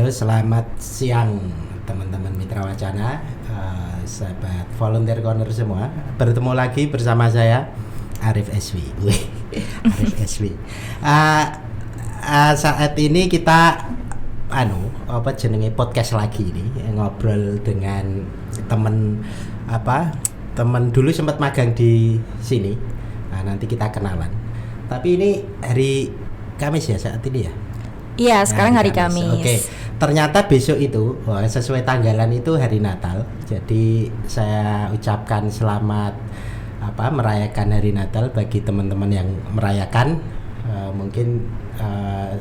Halo, selamat siang teman-teman Mitra Wacana, sahabat volunteer corner semua. Bertemu lagi bersama saya Arif SW. Arif SW. Saat ini kita podcast lagi ini, ngobrol dengan teman dulu sempat magang di sini. Nah, nanti kita kenalan. Tapi ini hari Kamis ya saat ini ya? Iya, sekarang hari Kamis. Oke. Ternyata besok itu sesuai tanggalan itu hari Natal. Jadi saya ucapkan selamat merayakan hari Natal bagi teman-teman yang merayakan. Mungkin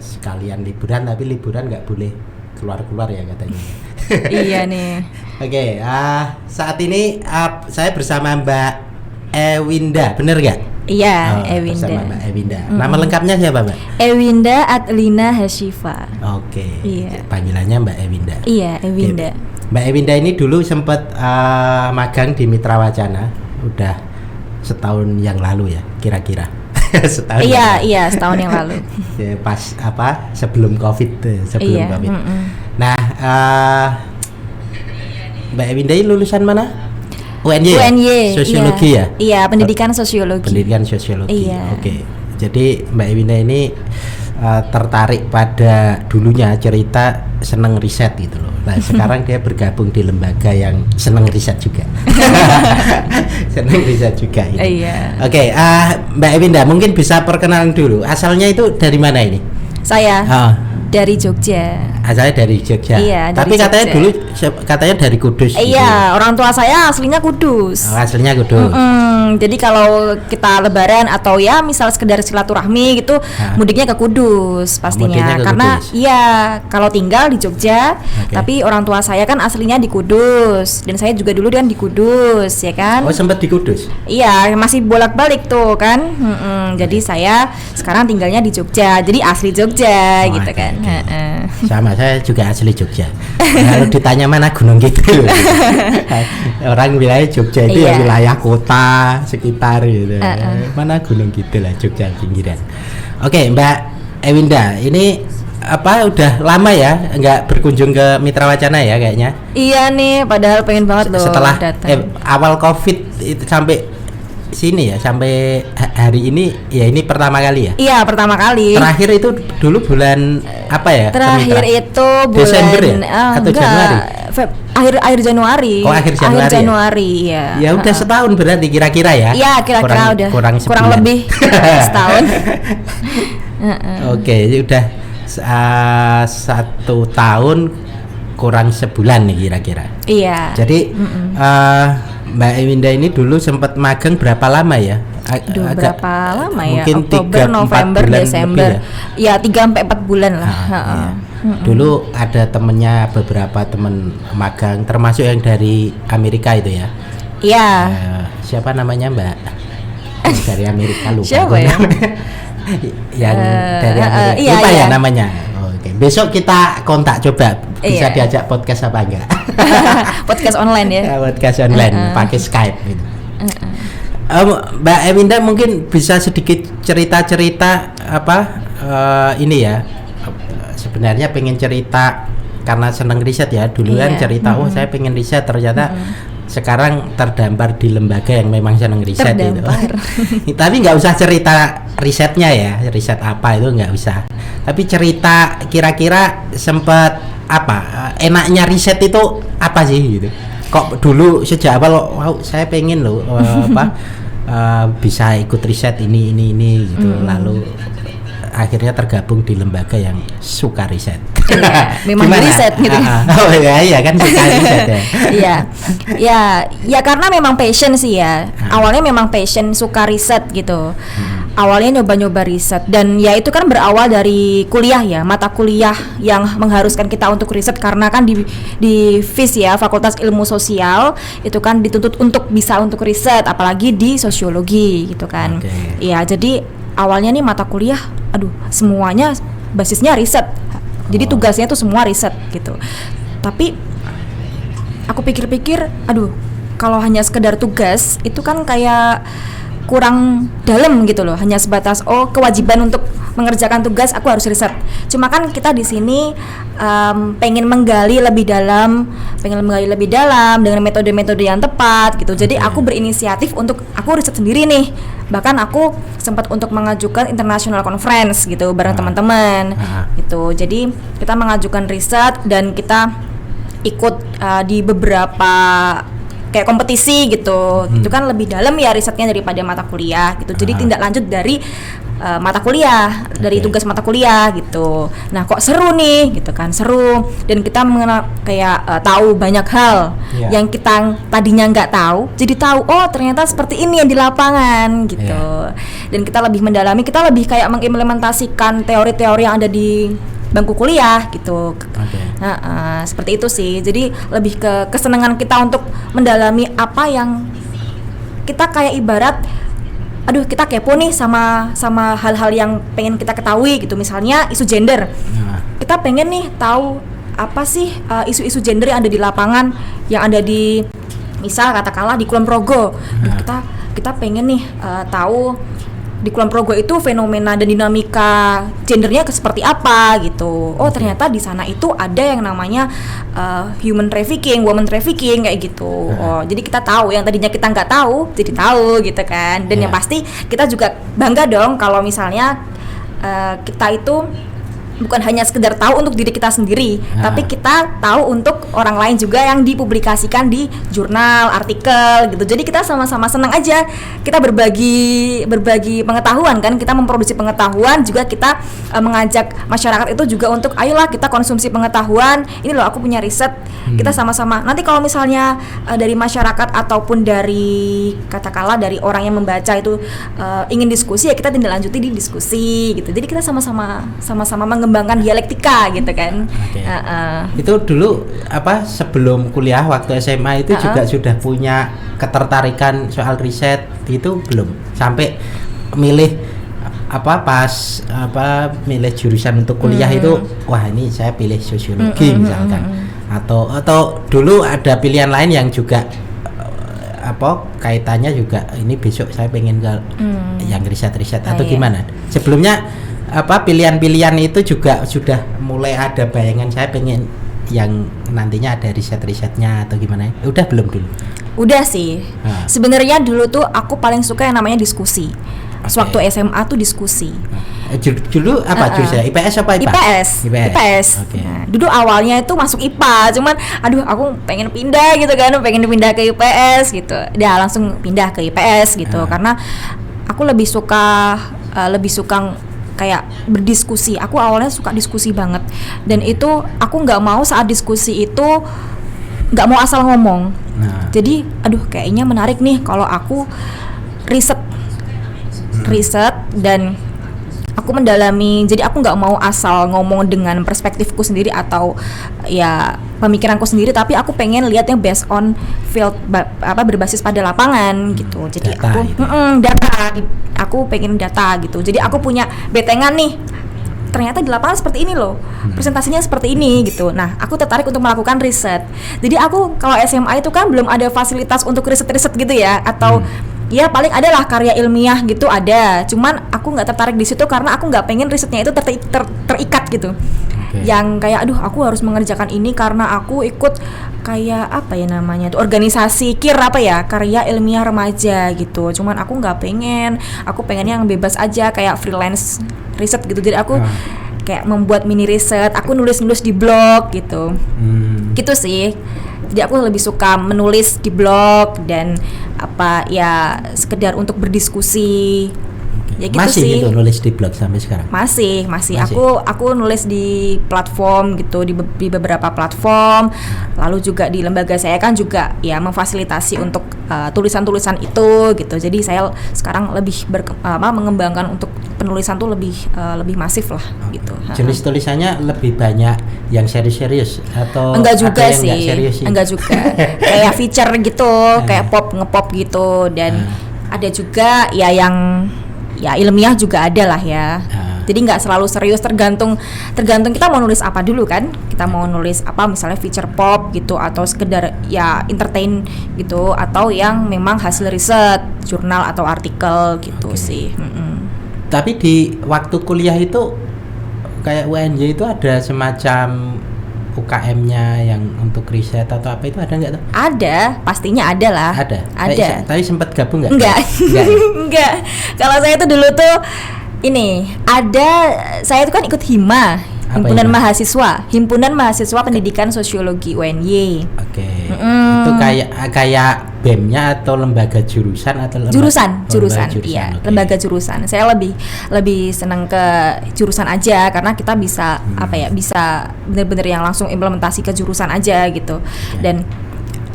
sekalian liburan, tapi liburan nggak boleh keluar-keluar ya katanya. Iya nih. Oke, saat ini saya bersama Mbak Ewinda, bener nggak? Iya, Ewinda. Bersama Mbak Ewinda. Nama lengkapnya siapa, Mbak? Ewinda Adlina Hasyifa. Oke. Iya. Panggilannya Mbak Ewinda. Iya, Ewinda. Oke. Mbak Ewinda ini dulu sempat magang di Mitra Wacana, udah setahun yang lalu ya, kira-kira. Setahun. Iya, setahun yang lalu. Ya, pas sebelum Covid, Iya. Covid. Nah, Mbak Ewinda ini lulusan mana? UNY. Sosiologi iya. ya? Iya, pendidikan sosiologi. Pendidikan sosiologi. Iya. Oke. Jadi Mbak Ewinda ini tertarik pada dulunya cerita seneng riset gitu loh. Nah, sekarang dia bergabung di lembaga yang seneng riset juga. Seneng riset juga gitu. Iya. Oke, Mbak Ewinda mungkin bisa perkenalan dulu. Asalnya itu dari mana ini? Saya dari Jogja. Asalnya dari Jogja. Iya, tapi dari katanya Jogja. dulu katanya dari Kudus. Iya, orang tua saya aslinya Kudus. Aslinya Kudus. Jadi kalau kita lebaran atau ya misal sekedar silaturahmi gitu, mudiknya ke Kudus pastinya. Karena Kudus. iya, kalau tinggal di Jogja, tapi orang tua saya kan aslinya di Kudus dan saya juga dulu kan di Kudus, ya kan? Oh, sempat di Kudus. Iya, masih bolak-balik tuh kan. Jadi saya sekarang tinggalnya di Jogja. Jadi asli Jogja gitu kan. Sama, saya juga asli Jogja. Kalau ditanya mana Gunung Kidul, orang wilayah Jogja itu ya wilayah kota sekitar gitu. Mana Gunung Kidul lah, Jogja pinggiran. Oke, Mbak Ewinda, ini udah lama ya nggak berkunjung ke Mitra Wacana ya kayaknya? Iya nih, padahal pengen banget loh setelah datang. Awal Covid itu sampai sini ya, sampai hari ini ya, ini pertama kali ya? Iya, pertama kali. Terakhir itu dulu bulan apa ya? Terakhir itu bulan Desember ya? Atau Januari? Akhir Januari. Oh, akhir Januari. Ya. Ya udah setahun berarti kira-kira ya? Iya, kira-kira udah kurang lebih setahun. Oke, udah 1 tahun kurang sebulan nih kira-kira. Iya. Jadi Mbak Ewinda ini dulu sempat magang berapa lama ya? Berapa lama ya? Mungkin Oktober, November, Desember. Ya 3-4 bulan lah. Iya. Dulu ada beberapa teman magang, termasuk yang dari Amerika itu ya? Iya. Siapa namanya Mbak? Dari Amerika lupa. Siapa ya? Yang dari Amerika. Iya, lupa iya. Ya namanya. Oke. Besok kita kontak coba bisa diajak podcast apa enggak? Podcast online ya? Podcast online pakai Skype gitu. Mbak Ewinda mungkin bisa sedikit cerita-cerita ini ya. Sebenarnya pengen cerita karena senang riset ya. Dulu kan cerita saya pengen riset, ternyata sekarang terdampar di lembaga yang memang senang riset itu. Tapi nggak usah cerita risetnya ya, riset apa itu nggak usah. Tapi cerita kira-kira sempat enaknya riset itu apa sih gitu. Kok dulu sejak awal saya pengen loh bisa ikut riset ini gitu. Lalu akhirnya tergabung di lembaga yang suka riset. Memang riset gitu. Oh iya kan suka riset ya. Ya karena memang passion sih ya. Awalnya memang passion, suka riset gitu. Awalnya nyoba-nyoba riset dan ya itu kan berawal dari kuliah ya, mata kuliah yang mengharuskan kita untuk riset karena kan di FIS ya, Fakultas Ilmu Sosial itu kan dituntut untuk bisa untuk riset, apalagi di sosiologi gitu kan. Iya, jadi awalnya nih mata kuliah, semuanya basisnya riset. Jadi tugasnya tuh semua riset gitu. Tapi aku pikir-pikir, kalau hanya sekedar tugas itu kan kayak kurang dalam gitu loh, hanya sebatas kewajiban untuk mengerjakan tugas aku harus riset. Cuma kan kita di sini pengen menggali lebih dalam dengan metode-metode yang tepat gitu. Jadi aku berinisiatif untuk aku riset sendiri nih. Bahkan aku sempat untuk mengajukan international conference gitu bareng teman-teman gitu. Jadi kita mengajukan riset dan kita ikut di beberapa kayak kompetisi gitu. Itu kan lebih dalam ya risetnya daripada mata kuliah gitu. Jadi tindak lanjut dari mata kuliah, dari tugas mata kuliah gitu. Nah, kok seru nih gitu kan, seru, dan kita mengenal kayak tahu banyak hal yang kita tadinya nggak tahu, jadi tahu oh ternyata seperti ini yang di lapangan gitu. Dan kita lebih mendalami, kita lebih kayak mengimplementasikan teori-teori yang ada di bangku kuliah gitu. Seperti itu sih. Jadi lebih ke kesenangan kita untuk mendalami apa yang kita kayak ibarat kita kepo nih sama hal-hal yang pengen kita ketahui gitu. Misalnya isu gender. Kita pengen nih tahu apa sih isu-isu gender yang ada di lapangan, yang ada di misal katakanlah di Kulon Progo. Kita pengen nih tahu di Kulon Progo itu fenomena dan dinamika gendernya seperti apa gitu. Oh ternyata di sana itu ada yang namanya human trafficking, woman trafficking kayak gitu. Oh jadi kita tahu yang tadinya kita nggak tahu jadi tahu gitu kan. Dan yang pasti kita juga bangga dong kalau misalnya kita itu bukan hanya sekedar tahu untuk diri kita sendiri, tapi kita tahu untuk orang lain juga yang dipublikasikan di jurnal, artikel gitu. Jadi kita sama-sama senang aja, kita berbagi pengetahuan kan, kita memproduksi pengetahuan, juga kita mengajak masyarakat itu juga untuk ayolah kita konsumsi pengetahuan. Ini loh aku punya riset, kita sama-sama. Nanti kalau misalnya dari masyarakat ataupun dari katakanlah dari orang yang membaca itu ingin diskusi, ya kita tindak lanjuti di diskusi gitu. Jadi kita sama-sama mengembangkan dialektika gitu kan. Itu dulu sebelum kuliah waktu SMA itu juga sudah punya ketertarikan soal riset itu belum sampai milih milih jurusan untuk kuliah itu wah ini saya pilih sosiologi misalkan atau dulu ada pilihan lain yang juga kaitannya juga ini besok saya pengen ke yang riset atau gimana sebelumnya pilihan-pilihan itu juga sudah mulai ada bayangan saya pengen yang nantinya ada risetnya atau gimana? Udah belum dulu? Udah sih. Sebenarnya dulu tuh aku paling suka yang namanya diskusi. Waktu SMA tuh diskusi. Dulu apa jurusannya? IPS apa IPA? IPS. Nah, dulu awalnya itu masuk IPA, cuman aku pengen pindah gitu kan, pengen pindah ke IPS gitu. Dia langsung pindah ke IPS gitu karena aku lebih suka kayak berdiskusi. Aku awalnya suka diskusi banget, dan itu aku nggak mau saat diskusi itu nggak mau asal ngomong. Jadi kayaknya menarik nih kalau aku riset dan aku mendalami. Jadi aku nggak mau asal ngomong dengan perspektifku sendiri atau ya pemikiranku sendiri, tapi aku pengen lihatnya based on field, berbasis pada lapangan gitu. Jadi data, aku pengen data gitu. Jadi aku punya betengan nih, ternyata di lapangan seperti ini loh, presentasinya seperti ini gitu. Nah, aku tertarik untuk melakukan riset. Jadi aku kalau SMA itu kan belum ada fasilitas untuk riset gitu ya, atau ya paling adalah karya ilmiah gitu ada. Cuman aku nggak tertarik di situ karena aku nggak pengen risetnya itu terikat gitu. Yang kayak aku harus mengerjakan ini karena aku ikut kayak organisasi karya ilmiah remaja gitu. Cuman aku nggak pengen, aku pengen yang bebas aja kayak freelance riset gitu. Jadi aku kayak membuat mini riset, aku nulis di blog gitu. Gitu sih. Jadi aku lebih suka menulis di blog dan sekedar untuk berdiskusi. Ya gitu masih sih. Gitu nulis di blog sampai sekarang? Masih. Aku nulis di platform gitu, di beberapa platform. Lalu juga di lembaga saya kan juga ya memfasilitasi untuk tulisan-tulisan itu gitu. Jadi saya sekarang lebih mengembangkan untuk penulisan tuh lebih masif lah gitu. Jenis tulisannya lebih banyak yang serius-serius atau enggak juga yang sih. Enggak juga. Kayak feature gitu, kayak ngepop gitu, dan ada juga ya yang ya ilmiah juga ada lah ya. Jadi nggak selalu serius, tergantung kita mau nulis apa dulu kan. Kita mau nulis apa, misalnya feature pop gitu, atau sekedar ya entertain gitu, atau yang memang hasil riset, jurnal atau artikel gitu sih. Tapi di waktu kuliah itu kayak UNJ itu ada semacam UKM-nya yang untuk riset atau apa itu ada nggak tuh? Ada, pastinya ada lah. Ada. Tapi sempat gabung nggak? Enggak. Enggak. Enggak. Kalau saya itu dulu tuh ini saya itu kan ikut HIMA. Himpunan Mahasiswa Pendidikan Sosiologi UNY. Oke. Itu kayak BEM-nya atau lembaga jurusan atau jurusan. Iya, okay. Lembaga jurusan. Saya lebih senang ke jurusan aja karena kita bisa bisa benar-benar yang langsung implementasi ke jurusan aja gitu. Okay. Dan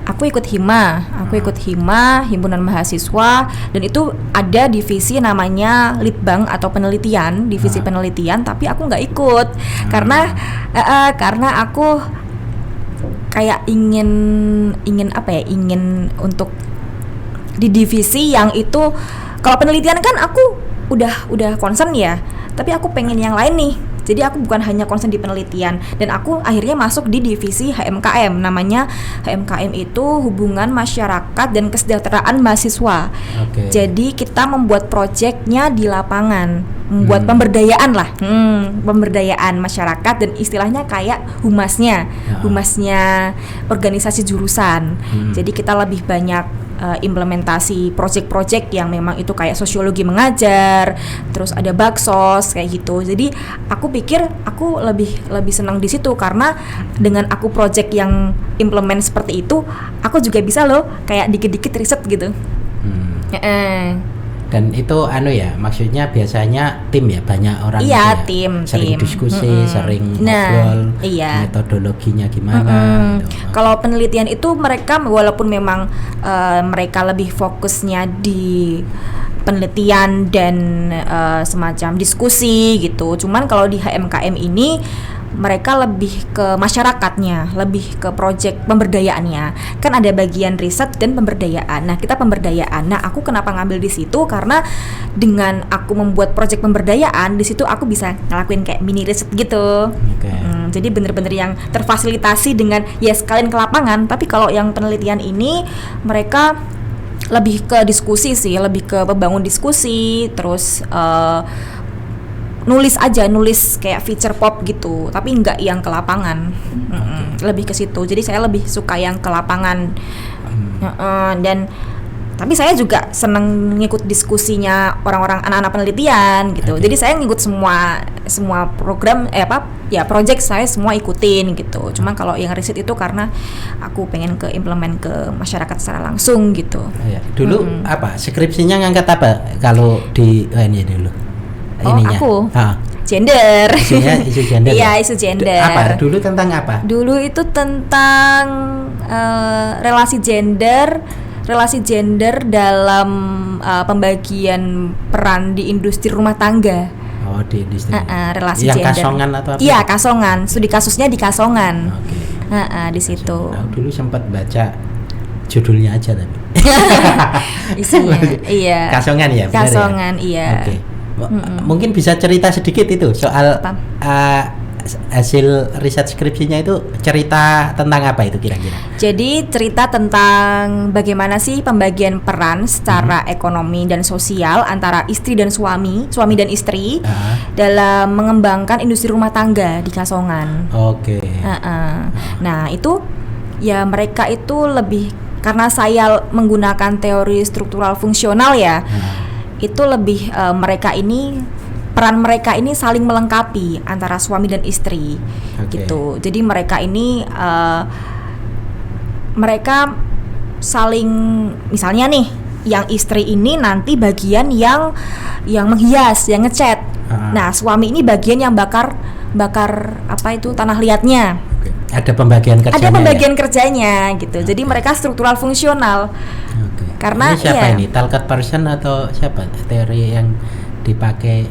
aku ikut HIMA, Himpunan Mahasiswa, dan itu ada divisi namanya Litbang atau penelitian, divisi penelitian, tapi aku nggak ikut karena aku kayak ingin untuk di divisi yang itu. Kalau penelitian kan aku udah concern ya, tapi aku pengen yang lain nih. Jadi aku bukan hanya concern di penelitian, dan aku akhirnya masuk di divisi HMKM. Namanya HMKM itu Hubungan Masyarakat dan Kesejahteraan Mahasiswa. Okay. Jadi kita membuat proyeknya di lapangan, membuat pemberdayaan lah, pemberdayaan masyarakat, dan istilahnya kayak humasnya organisasi jurusan. Jadi kita lebih banyak implementasi proyek-proyek yang memang itu kayak sosiologi mengajar, terus ada baksos kayak gitu. Jadi aku pikir aku lebih senang di situ karena dengan aku proyek yang implement seperti itu, aku juga bisa loh kayak dikit-dikit riset gitu. Dan itu maksudnya biasanya tim ya, banyak orang tim sering diskusi, sering ngobrol, metodologinya gimana gitu. Kalau penelitian itu mereka walaupun memang mereka lebih fokusnya di penelitian dan semacam diskusi gitu. Cuman kalau di HMKM ini mereka lebih ke masyarakatnya, lebih ke proyek pemberdayaannya. Kan ada bagian riset dan pemberdayaan. Nah, kita pemberdayaan. Nah, aku kenapa ngambil di situ? Karena dengan aku membuat proyek pemberdayaan, di situ aku bisa ngelakuin kayak mini riset gitu. Okay. Jadi bener-bener yang terfasilitasi dengan sekalian ke lapangan. Tapi kalau yang penelitian ini mereka lebih ke diskusi sih, lebih ke membangun diskusi, terus nulis kayak feature pop gitu, tapi enggak yang ke lapangan. Lebih ke situ. Jadi saya lebih suka yang ke lapangan. Dan tapi saya juga seneng ngikut diskusinya orang-orang anak-anak penelitian gitu. Jadi saya ngikut semua program project saya semua ikutin gitu. Cuma kalau yang riset itu karena aku pengen ke implement ke masyarakat secara langsung gitu. Dulu skripsinya ngangkat apa kalau di ini dulu? Ininya. Aku gender. Isu gender. Iya, isu gender. Apa? Dulu tentang apa? Dulu itu tentang relasi gender dalam pembagian peran di industri rumah tangga. Oh, di industri. Relasi yang gender. Kasongan atau apa? Iya, Kasongan. Studi kasusnya di Kasongan. Okay. Di situ. Dulu sempat baca judulnya aja tapi. Isinya. Iya. Kasongan ya? Kasongan, iya. Okay. Mungkin bisa cerita sedikit itu soal hasil riset skripsinya itu, cerita tentang apa itu kira-kira? Jadi cerita tentang bagaimana sih pembagian peran secara ekonomi dan sosial antara istri dan suami dan istri dalam mengembangkan industri rumah tangga di Kasongan. Oke. Nah itu ya mereka itu lebih, karena saya menggunakan teori struktural fungsional ya. Itu lebih peran mereka ini saling melengkapi antara suami dan istri. Gitu. Jadi mereka ini mereka saling, misalnya nih yang istri ini nanti bagian yang menghias, yang ngecat. Nah, suami ini bagian yang bakar tanah liatnya. Ada pembagian kerjanya. Gitu. Jadi mereka struktural fungsional. Karena ini siapa ini? Talcott Parsons atau siapa? Teori yang dipakai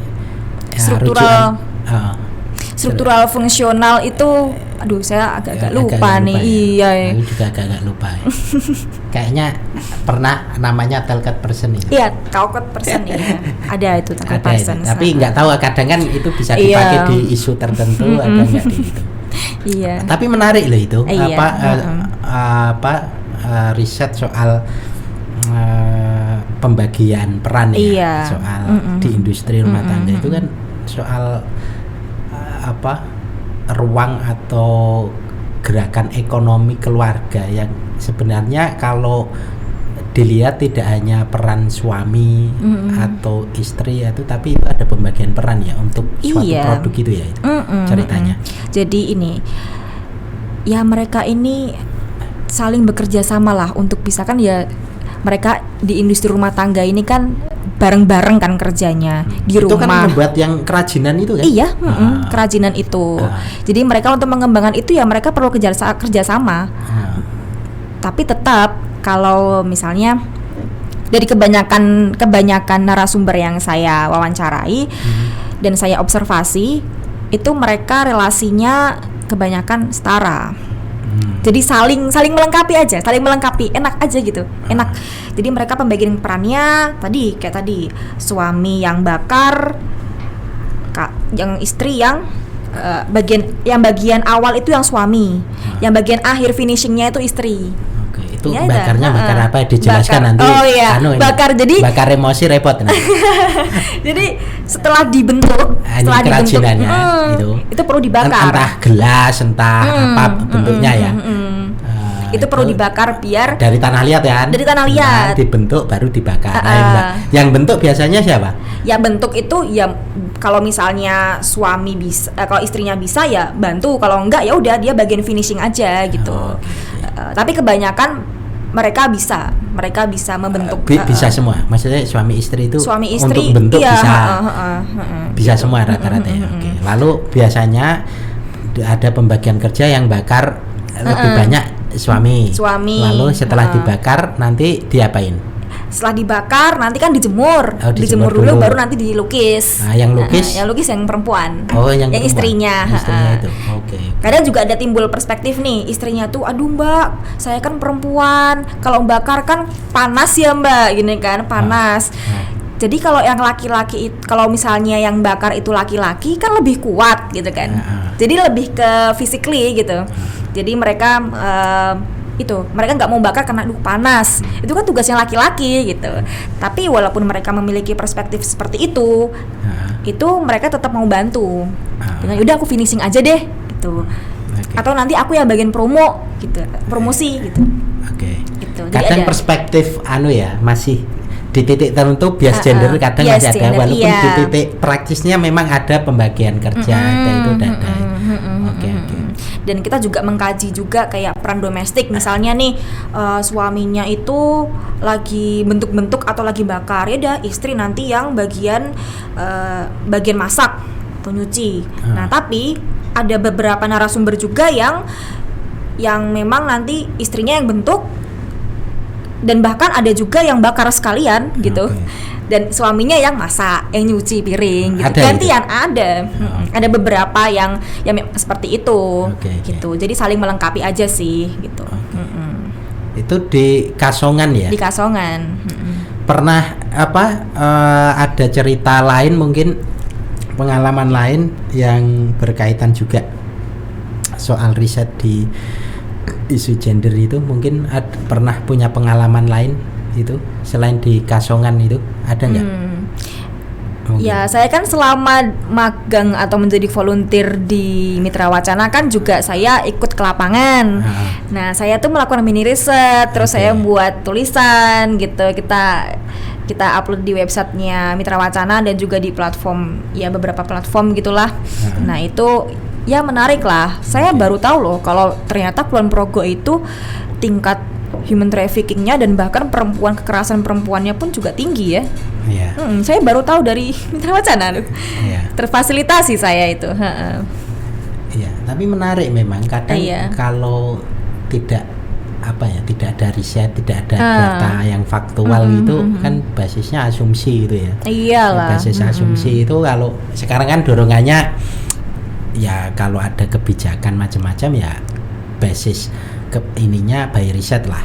struktural fungsional itu, saya agak lupa nih. Iya. Aku juga agak lupa. Kayaknya pernah namanya Talcott Parsons itu. Iya, Talcott Parsons ya. Ada itu Talcott Parsons. Tapi nggak tahu, kadang kan itu bisa dipakai di isu tertentu atau nggak di itu. Iya. Tapi menarik loh itu. Riset soal pembagian peran ya, Iya. soal di industri rumah tangga itu kan soal ruang atau gerakan ekonomi keluarga yang sebenarnya kalau dilihat tidak hanya peran suami atau istri itu, tapi itu ada pembagian peran ya untuk suatu produk itu ya itu ceritanya. Jadi ini ya mereka ini saling bekerja sama lah untuk bisa kan ya, mereka di industri rumah tangga ini kan bareng-bareng kan kerjanya di rumah. Itu kan membuat yang kerajinan itu kan? Iya, kerajinan itu. Jadi mereka untuk mengembangkan itu ya mereka perlu kerja sama. Tapi tetap kalau misalnya dari kebanyakan narasumber yang saya wawancarai dan saya observasi, itu mereka relasinya kebanyakan setara. Jadi saling melengkapi aja, enak aja gitu, enak. Jadi mereka pembagian perannya kayak tadi suami yang bakar, yang istri yang bagian awal itu yang suami, yang bagian akhir finishingnya itu istri. Oke, itu ya, bakarnya bakar apa? Dijelaskan bakar. Nanti. Oh iya, bakar emosi repot. Jadi setelah dibentuk, itu perlu dibakar. Entah gelas, entah apa bentuknya ya. Itu perlu dibakar biar dari tanah liat ya. Dari tanah liat. Dibentuk baru dibakar. Yang bentuk biasanya siapa? Ya bentuk itu ya kalau misalnya suami bisa, kalau istrinya bisa ya bantu, kalau enggak ya udah dia bagian finishing aja gitu. Tapi kebanyakan mereka bisa membentuk. Bisa semua. Maksudnya suami istri untuk bentuk iya, bisa gitu. Semua rata-rata ya. Oke. Lalu biasanya ada pembagian kerja yang bakar lebih banyak suami. Lalu setelah dibakar nanti diapain? Setelah dibakar nanti kan dijemur. Dijemur dulu baru nanti dilukis. Nah, yang lukis? Yang lukis yang perempuan. Oh, yang istrinya. Itu. Oke. Kadang juga ada timbul perspektif nih, istrinya tuh, aduh Mbak, saya kan perempuan, kalau bakar kan panas ya Mbak, gini kan, panas. Jadi kalau yang laki-laki, kalau misalnya yang bakar itu laki-laki kan lebih kuat gitu kan. Jadi lebih ke physically gitu. Jadi mereka mereka nggak mau bakar karena panas. Itu kan tugasnya laki-laki gitu. Tapi walaupun mereka memiliki perspektif seperti itu mereka tetap mau bantu. Dengan udah aku finishing aja deh gitu. Atau nanti aku yang bagian promo gitu, promosi gitu. Oke. Gitu. Kadang perspektif masih di titik tertentu bias gender kadang masih ada, walaupun di titik praktisnya memang ada pembagian kerja, ada itu dan Oke. Dan kita juga mengkaji juga kayak peran domestik, misalnya nih suaminya itu lagi bentuk-bentuk atau lagi bakar, ya udah istri nanti yang bagian masak atau nyuci. Nah tapi ada beberapa narasumber juga yang memang nanti istrinya yang bentuk, dan bahkan ada juga yang bakar sekalian gitu. Dan suaminya yang masak, yang nyuci piring gitu. Gantian ada. Ada beberapa yang seperti itu gitu. Jadi saling melengkapi aja sih gitu. Itu di Kasongan ya? Di Kasongan. Pernah ada cerita lain, mungkin pengalaman lain yang berkaitan juga soal riset di isu gender itu, mungkin pernah punya pengalaman lain itu selain di Kasongan itu, ada nggak? Ya saya kan selama magang atau menjadi volunteer di Mitra Wacana kan juga saya ikut ke lapangan. Nah saya tuh melakukan mini riset, terus saya buat tulisan gitu, kita upload di websitenya Mitra Wacana dan juga di platform, ya beberapa platform gitulah. Nah itu ya menarik lah. Saya baru tahu loh kalau ternyata Kulon Progo itu tingkat human traffickingnya dan bahkan kekerasan perempuannya pun juga tinggi ya. Saya baru tahu dari Mitra Wacana loh. Terfasilitasi saya itu. Iya, tapi menarik memang kadang kalau tidak ada riset, tidak ada data yang faktual itu kan basisnya asumsi gitu ya. Iyalah. Basis asumsi itu kalau sekarang kan dorongannya ya kalau ada kebijakan macam-macam ya basis ininya by riset lah,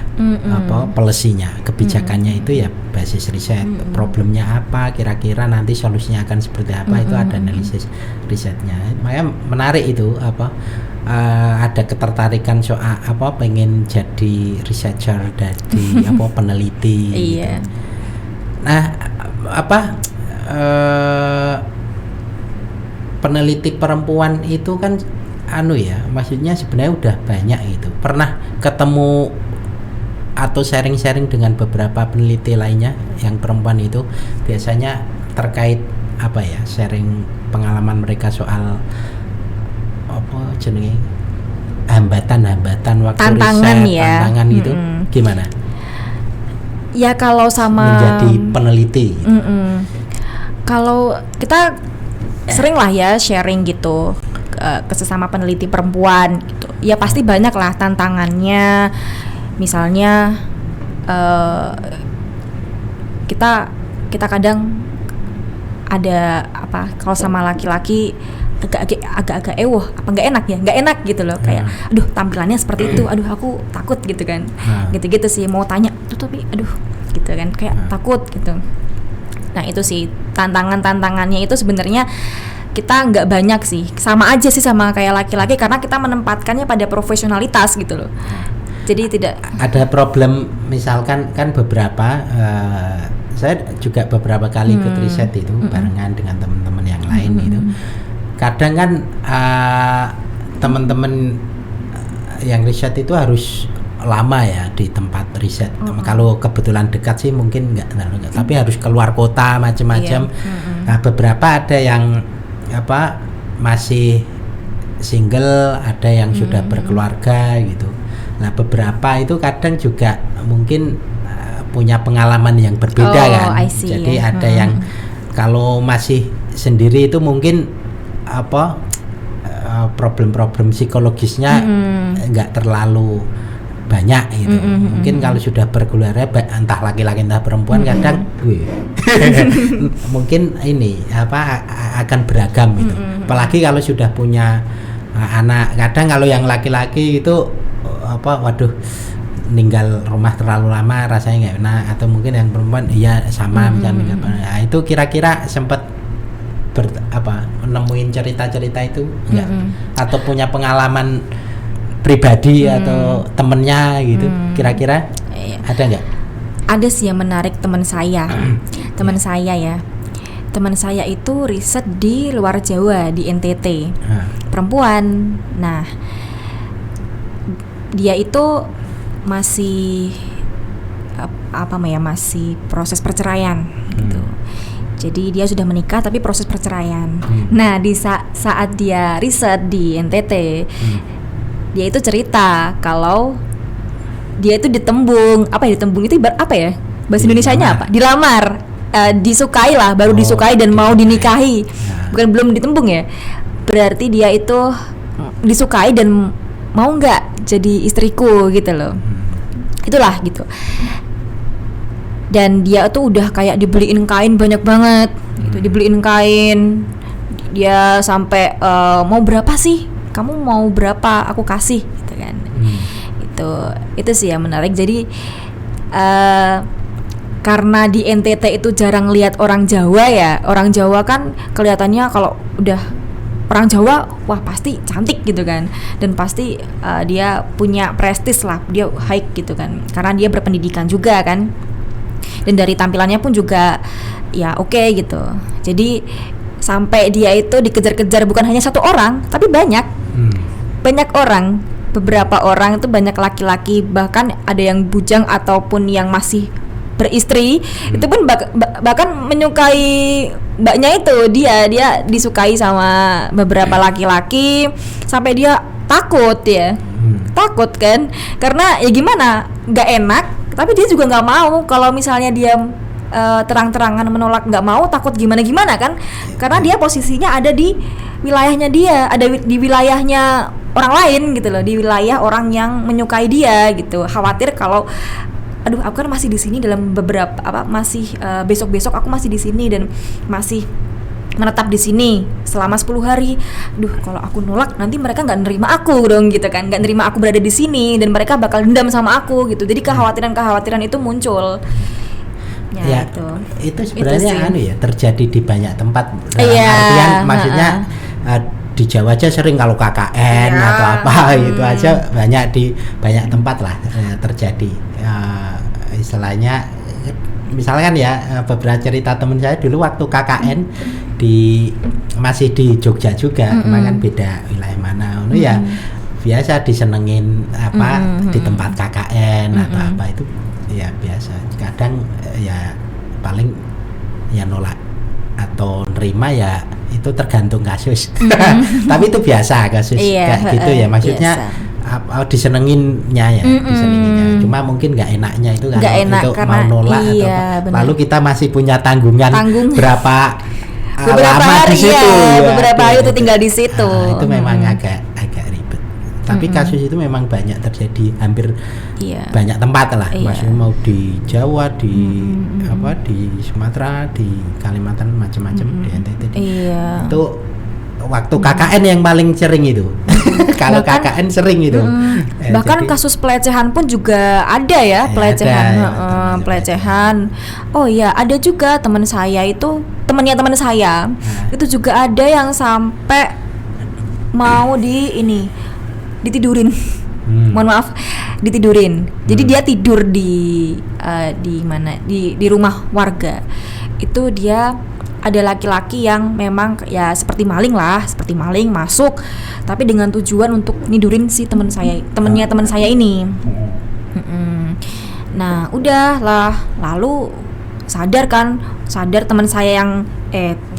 polisinya, kebijakannya itu ya basis riset, problemnya apa, kira-kira nanti solusinya akan seperti apa, itu ada analisis risetnya. Makanya menarik itu ada ketertarikan soal pengen jadi researcher, jadi peneliti. Iya. Gitu. Nah, apa peneliti perempuan itu kan maksudnya sebenarnya udah banyak itu. Pernah ketemu atau sharing-sharing dengan beberapa peneliti lainnya yang perempuan itu, biasanya terkait sharing pengalaman mereka soal hambatan waktu tantangan riset, ya. tantangan itu gimana? Ya kalau sama menjadi peneliti. Kalau kita sering lah ya sharing gitu ke sesama peneliti perempuan gitu. Ya pasti banyak lah tantangannya. Misalnya kita kadang ada kalau sama laki-laki agak-agak nggak enak gitu loh, kayak aduh tampilannya seperti itu, aduh aku takut gitu kan, gitu sih, mau tanya tuh tapi aduh gitu kan, kayak takut gitu. Nah itu sih tantangannya itu sebenarnya kita nggak banyak sih, sama aja sih sama kayak laki-laki, karena kita menempatkannya pada profesionalitas gitu loh. Jadi tidak ada problem, misalkan kan beberapa saya juga beberapa kali ikut riset itu barengan dengan teman-teman yang lain itu. Kadang kan teman-teman yang riset itu harus lama ya di tempat riset. Kalau kebetulan dekat sih mungkin enggak, tapi harus keluar kota macam-macam. Nah, beberapa ada yang masih single, ada yang sudah berkeluarga gitu. Nah, beberapa itu kadang juga mungkin punya pengalaman yang berbeda kan. Jadi ada yang kalau masih sendiri itu mungkin problem-problem psikologisnya nggak terlalu banyak gitu. Mungkin kalau sudah berkeluarga entah laki-laki entah perempuan kadang mungkin akan beragam gitu. Apalagi kalau sudah punya anak, kadang kalau yang laki-laki itu waduh ninggal rumah terlalu lama rasanya nggak enak, atau mungkin yang perempuan sama misalnya. Nah, itu kira-kira sempat nemuin cerita-cerita itu enggak? Atau punya pengalaman pribadi atau temennya gitu, kira-kira ada enggak? Ada sih yang menarik, teman saya teman saya itu riset di luar Jawa, di NTT, perempuan. Nah dia itu masih masih proses perceraian gitu. Jadi dia sudah menikah tapi proses perceraian. Nah di saat dia riset di NTT, dia itu cerita kalau dia itu ditembung. Ditembung itu bahasa Indonesianya apa? Dilamar, disukai lah, baru disukai dan mau dinikahi. Bukan belum ditembung ya. Berarti dia itu disukai dan mau nggak jadi istriku gitu loh. Itulah gitu. Dan dia tuh udah kayak dibeliin kain banyak banget gitu, dibeliin kain. Dia sampai mau berapa sih? Kamu mau berapa? Aku kasih gitu kan. Itu sih yang menarik. Jadi karena di NTT itu jarang lihat orang Jawa ya. Orang Jawa kan kelihatannya kalau udah orang Jawa, wah pasti cantik gitu kan, dan pasti dia punya prestis lah, dia high gitu kan, karena dia berpendidikan juga kan, dan dari tampilannya pun juga ya oke gitu. Jadi sampai dia itu dikejar-kejar bukan hanya satu orang, tapi banyak orang, beberapa orang itu, banyak laki-laki, bahkan ada yang bujang ataupun yang masih beristri, itu pun bahkan menyukai mbaknya itu. Dia disukai sama beberapa laki-laki sampai dia takut takut kan, karena ya gimana, nggak enak, tapi dia juga nggak mau kalau misalnya dia terang-terangan menolak, nggak mau, takut gimana kan, karena dia posisinya ada di wilayahnya dia, ada di wilayahnya orang lain gitu loh, di wilayah orang yang menyukai dia gitu. Khawatir kalau aduh aku kan masih di sini dalam beberapa besok-besok aku masih di sini dan masih menetap di sini selama 10 hari. Duh, kalau aku nolak nanti mereka nggak nerima aku dong gitu kan, nggak nerima aku berada di sini dan mereka bakal dendam sama aku gitu. Jadi kekhawatiran itu muncul. Ya itu sebenarnya terjadi di banyak tempat. Artian maksudnya di Jawa aja sering kalau KKN atau apa gitu aja banyak di banyak tempat lah terjadi. Istilahnya misalkan ya beberapa cerita teman saya dulu waktu KKN masih di Jogja juga, kemarin kan beda wilayah mana, ya biasa disenengin di tempat KKN atau apa itu ya biasa. Kadang ya paling ya nolak atau nerima ya itu tergantung kasus. Tapi itu biasa kasus kayak gitu ya, maksudnya disenenginnya ya, disenenginnya. Cuma mungkin nggak enaknya itu kalau enak, itu karena, mau nolak lalu kita masih punya tanggungan berapa lama hari, di situ beberapa hari itu tinggal di situ. Itu memang agak ribet. Tapi kasus itu memang banyak terjadi, hampir banyak tempat lah. Maksudnya mau di Jawa, di di Sumatera, di Kalimantan, macam-macam, di NTT. Itu waktu KKN yang paling sering itu. Kalau KKN sering itu. Bahkan kasus pelecehan pun juga ada ya, pelecehan. Pelecehan. Oh iya, ada juga teman saya itu, temannya teman saya. Itu juga ada yang sampai mau ditidurin. Mohon maaf, ditidurin. Jadi dia tidur di mana? Di rumah warga. Itu dia ada laki-laki yang memang ya seperti maling masuk, tapi dengan tujuan untuk nidurin si temennya teman saya ini. Nah udahlah, lalu sadar teman saya yang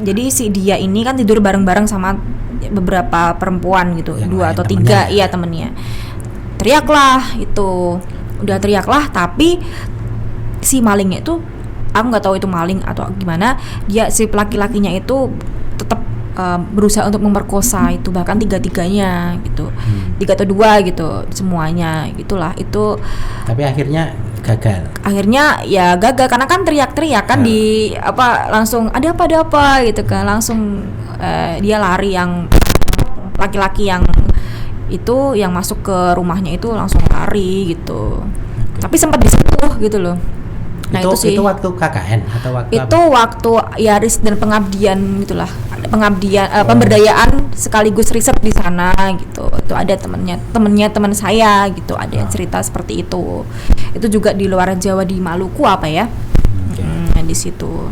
jadi si dia ini kan tidur bareng-bareng sama beberapa perempuan gitu, yang 2 atau 3 temennya. Teriaklah, tapi si malingnya itu, aku nggak tahu itu maling atau gimana, si laki-lakinya itu tetap berusaha untuk memperkosa itu, bahkan 3-tiganya gitu, 3 atau 2 gitu semuanya gitulah itu. Tapi akhirnya gagal karena kan teriak-teriak kan langsung ada apa gitu kan, langsung dia lari, yang laki-laki yang itu yang masuk ke rumahnya itu langsung lari gitu. Tapi sempat disentuh gitu loh. Nah, itu waktu KKN atau waktu itu apa? Waktu ya dan pengabdian gitulah, pemberdayaan sekaligus riset di sana gitu. Itu ada teman saya gitu, ada yang cerita seperti itu. Itu juga di luar Jawa, di Maluku di situ.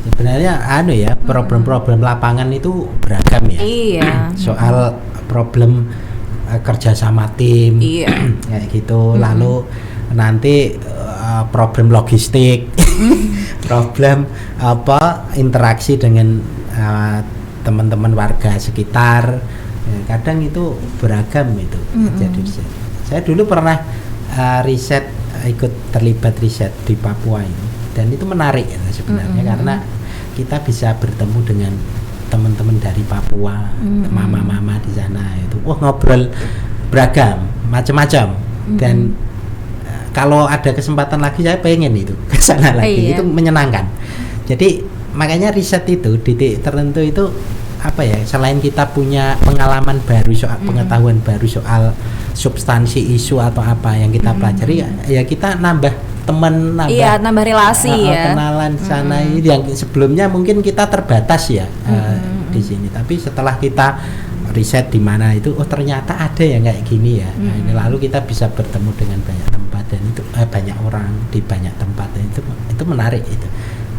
Sebenarnya problem-problem lapangan itu beragam ya. Iya. Soal problem kerja sama tim kayak gitu, lalu nanti problem logistik, problem interaksi dengan teman-teman warga sekitar. Kadang itu beragam itu. Jadi saya dulu pernah ikut terlibat riset di Papua ini, dan itu menarik sebenarnya karena kita bisa bertemu dengan teman-teman dari Papua, mama-mama di sana itu, ngobrol beragam, macam-macam, dan kalau ada kesempatan lagi saya pengen itu ke sana lagi, itu menyenangkan. Jadi makanya riset itu di titik tertentu itu selain kita punya pengalaman baru soal pengetahuan baru soal substansi isu atau apa yang kita pelajari, ya kita nambah teman, nambah relasi kenalan sana yang sebelumnya mungkin kita terbatas ya di sini, tapi setelah kita riset di mana itu, ternyata ada yang kayak gini ya. Lalu kita bisa bertemu dengan banyak tempat, dan itu banyak orang di banyak tempat, dan itu menarik itu.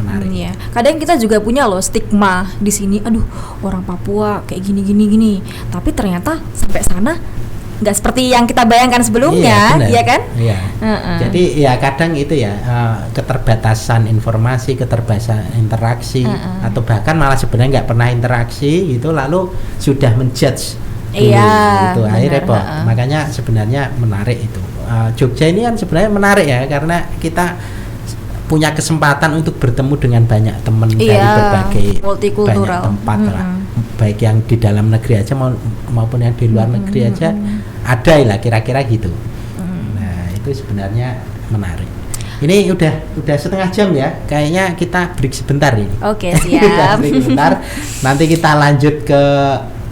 Iya. Kadang kita juga punya loh stigma di sini, orang Papua kayak gini. Tapi ternyata sampai sana nggak seperti yang kita bayangkan sebelumnya, iya kan? Iya. Jadi ya kadang itu ya keterbatasan informasi, keterbatasan interaksi, atau bahkan malah sebenarnya nggak pernah interaksi gitu, lalu sudah menjudge itu akhirnya repot. Makanya sebenarnya menarik itu. Jogja ini kan sebenarnya menarik ya, karena kita punya kesempatan untuk bertemu dengan banyak teman dari berbagai banyak tempat lah, baik yang di dalam negeri aja maupun yang di luar negeri aja ada lah, kira-kira gitu. Nah itu sebenarnya menarik. Ini udah setengah jam ya, kayaknya kita break sebentar ini. Oke, siap. Break sebentar, nanti kita lanjut ke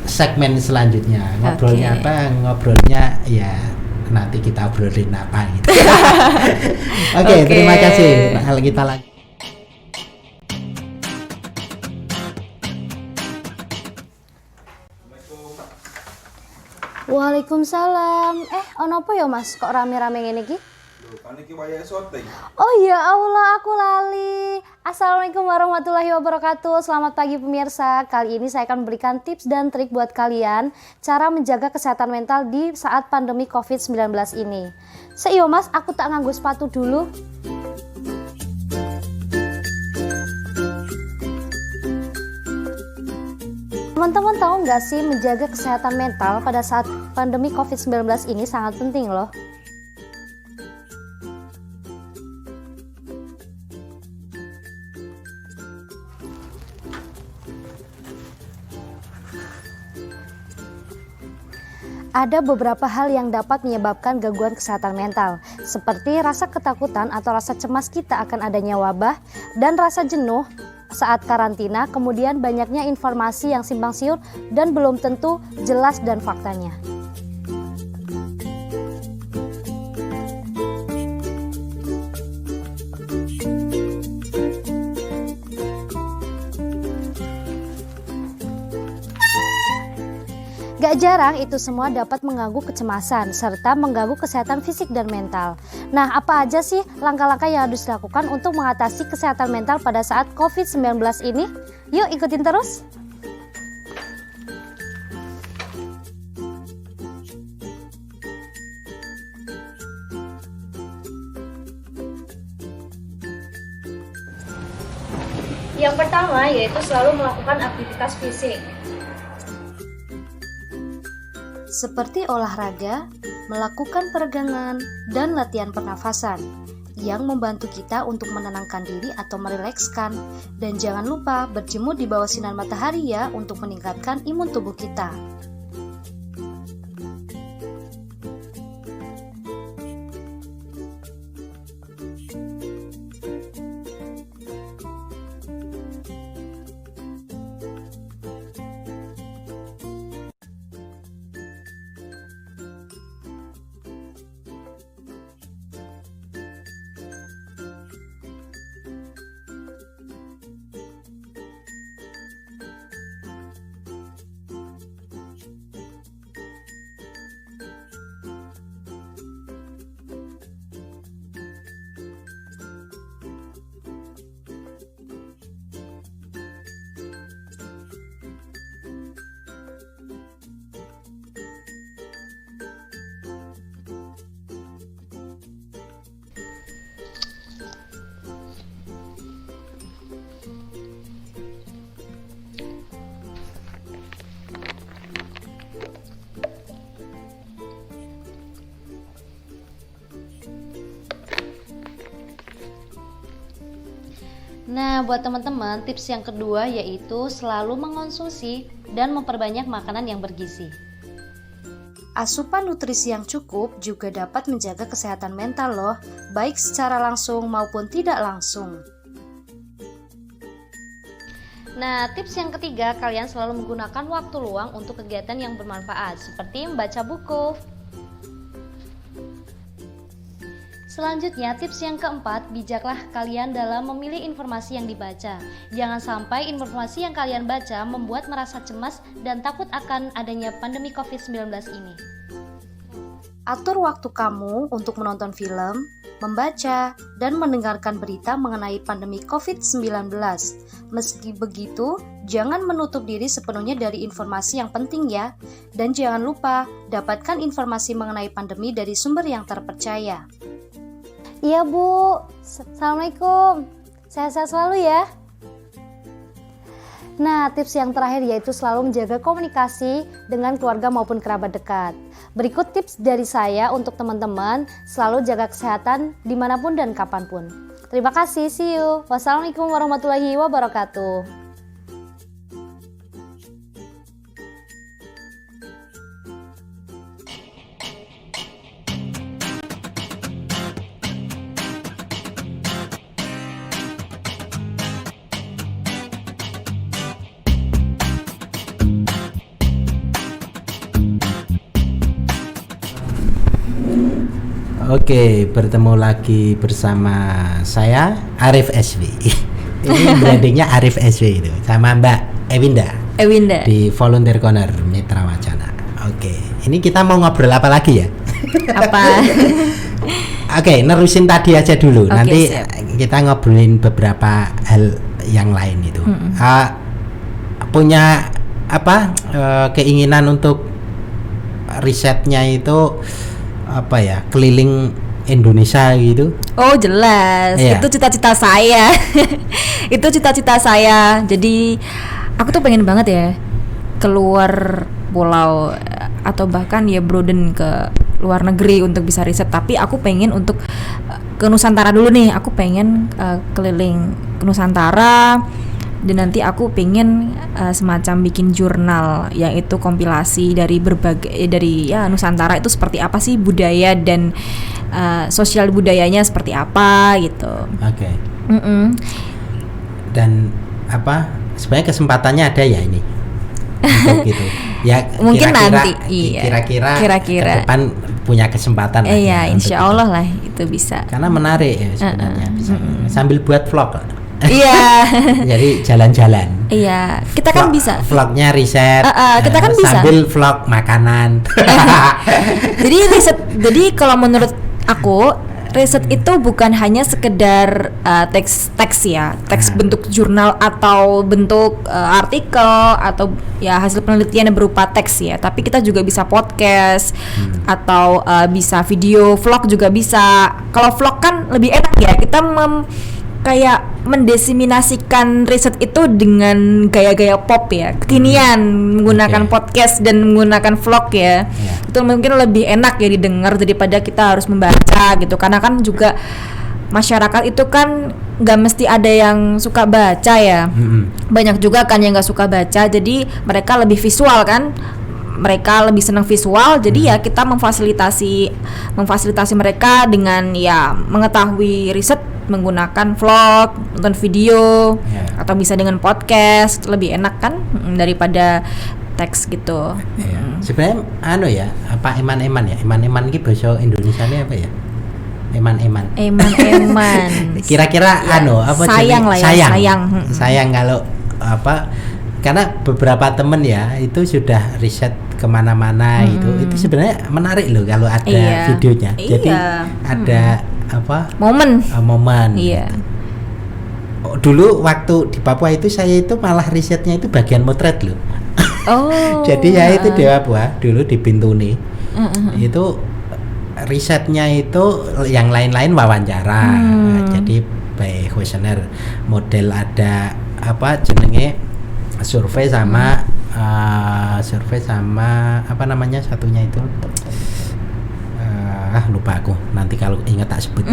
segmen selanjutnya. Ngobrolnya ya nanti kita obrolin apa gitu. Oke, terima kasih. Hal kita lagi. Waalaikumsalam. Ono apa ya Mas? Kok rame-rame ngene iki? Oh ya Allah, aku lali. Assalamualaikum warahmatullahi wabarakatuh. Selamat pagi pemirsa. Kali ini saya akan memberikan tips dan trik buat kalian cara menjaga kesehatan mental di saat pandemi COVID-19 ini. Seiyo mas, aku tak nganggo sepatu dulu. Teman-teman tahu nggak sih, menjaga kesehatan mental pada saat pandemi COVID-19 ini sangat penting loh. Ada beberapa hal yang dapat menyebabkan gangguan kesehatan mental, seperti rasa ketakutan atau rasa cemas kita akan adanya wabah, dan rasa jenuh saat karantina, kemudian banyaknya informasi yang simpang siur dan belum tentu jelas dan faktanya. Gak jarang itu semua dapat mengganggu kecemasan serta mengganggu kesehatan fisik dan mental. Nah, apa aja sih langkah-langkah yang harus dilakukan untuk mengatasi kesehatan mental pada saat COVID-19 ini? Yuk ikutin terus! Yang pertama yaitu selalu melakukan aktivitas fisik. Seperti olahraga, melakukan peregangan, dan latihan pernafasan yang membantu kita untuk menenangkan diri atau merilekskan. Dan jangan lupa berjemur di bawah sinar matahari ya, untuk meningkatkan imun tubuh kita. Nah, buat teman-teman, tips yang kedua yaitu selalu mengonsumsi dan memperbanyak makanan yang bergizi. Asupan nutrisi yang cukup juga dapat menjaga kesehatan mental loh, baik secara langsung maupun tidak langsung. Nah, tips yang ketiga, kalian selalu menggunakan waktu luang untuk kegiatan yang bermanfaat, seperti membaca buku. Selanjutnya, tips yang keempat, bijaklah kalian dalam memilih informasi yang dibaca. Jangan sampai informasi yang kalian baca membuat merasa cemas dan takut akan adanya pandemi COVID-19 ini. Atur waktu kamu untuk menonton film, membaca, dan mendengarkan berita mengenai pandemi COVID-19. Meski begitu, jangan menutup diri sepenuhnya dari informasi yang penting ya. Dan jangan lupa, dapatkan informasi mengenai pandemi dari sumber yang terpercaya. Iya Bu, Assalamualaikum. Sehat-sehat selalu ya. Nah, tips yang terakhir yaitu selalu menjaga komunikasi dengan keluarga maupun kerabat dekat. Berikut tips dari saya untuk teman-teman selalu jaga kesehatan dimanapun dan kapanpun. Terima kasih, see you. Wassalamualaikum warahmatullahi wabarakatuh. Oke, bertemu lagi bersama saya Arif SW. Ini brandingnya Arif SW itu, sama Mbak Ewinda di Volunteer Corner Mitra Wacana. Oke, ini kita mau ngobrol apa lagi ya? Apa? Oke, nerusin tadi aja dulu. Oke, Nanti siap. kita ngobrolin beberapa hal yang lain itu. Punya apa keinginan untuk risetnya itu apa ya, keliling Indonesia gitu? Oh jelas, Iya. itu cita-cita saya. Itu cita-cita saya. Jadi aku tuh pengen banget ya keluar pulau atau bahkan ya broaden ke luar negeri untuk bisa riset. Tapi aku pengen untuk ke Nusantara dulu nih. Aku pengen keliling ke Nusantara. Dan nanti aku pengen semacam bikin jurnal, yaitu kompilasi dari berbagai dari ya Nusantara itu seperti apa sih budaya dan sosial budayanya seperti apa gitu. Oke. Dan apa sebenarnya kesempatannya ada ya ini untuk gitu ya, Mungkin kira-kira, nanti, iya. kira-kira ke depan punya kesempatan lah Iya, ya untuk insya itu. Allah lah itu bisa. Karena menarik ya sebenarnya bisa. Sambil buat vlog lah. Iya. Jadi jalan-jalan. Iya, kita kan bisa. Vlognya riset. Kita kan bisa. Sambil vlog makanan. Jadi riset. Jadi kalau menurut aku riset itu bukan hanya sekedar teks ya, teks bentuk jurnal atau bentuk artikel atau ya hasil penelitian yang berupa teks ya. Tapi kita juga bisa podcast atau bisa video, vlog juga bisa. Kalau vlog kan lebih enak ya, kita kayak mendiseminasikan riset itu dengan gaya-gaya pop ya, kekinian menggunakan podcast dan menggunakan vlog ya. Itu mungkin lebih enak ya didengar daripada kita harus membaca gitu, karena kan juga masyarakat itu kan nggak mesti ada yang suka baca ya. Banyak juga kan yang nggak suka baca, jadi mereka lebih visual kan. Mereka lebih senang visual, jadi ya kita memfasilitasi mereka dengan ya mengetahui riset menggunakan vlog, nonton video, atau bisa dengan podcast, lebih enak kan daripada teks gitu. Sebenarnya ya, apa eman-eman ya? Eman-eman iki bahasa Indonesianya apa ya? Eman-eman. Kira-kira apa sayang lah ya, sayang kalau apa, karena beberapa temen ya itu sudah riset kemana-mana itu sebenarnya menarik loh kalau ada videonya. Jadi ada apa momen Iya. Dulu waktu di Papua itu saya itu malah risetnya itu bagian motret loh. Jadi saya itu di Papua dulu di Bintuni itu risetnya itu yang lain-lain wawancara. Jadi by questionnaire model ada apa jenenge survei sama apa namanya satunya itu lupa aku, nanti kalau ingat tak sebut.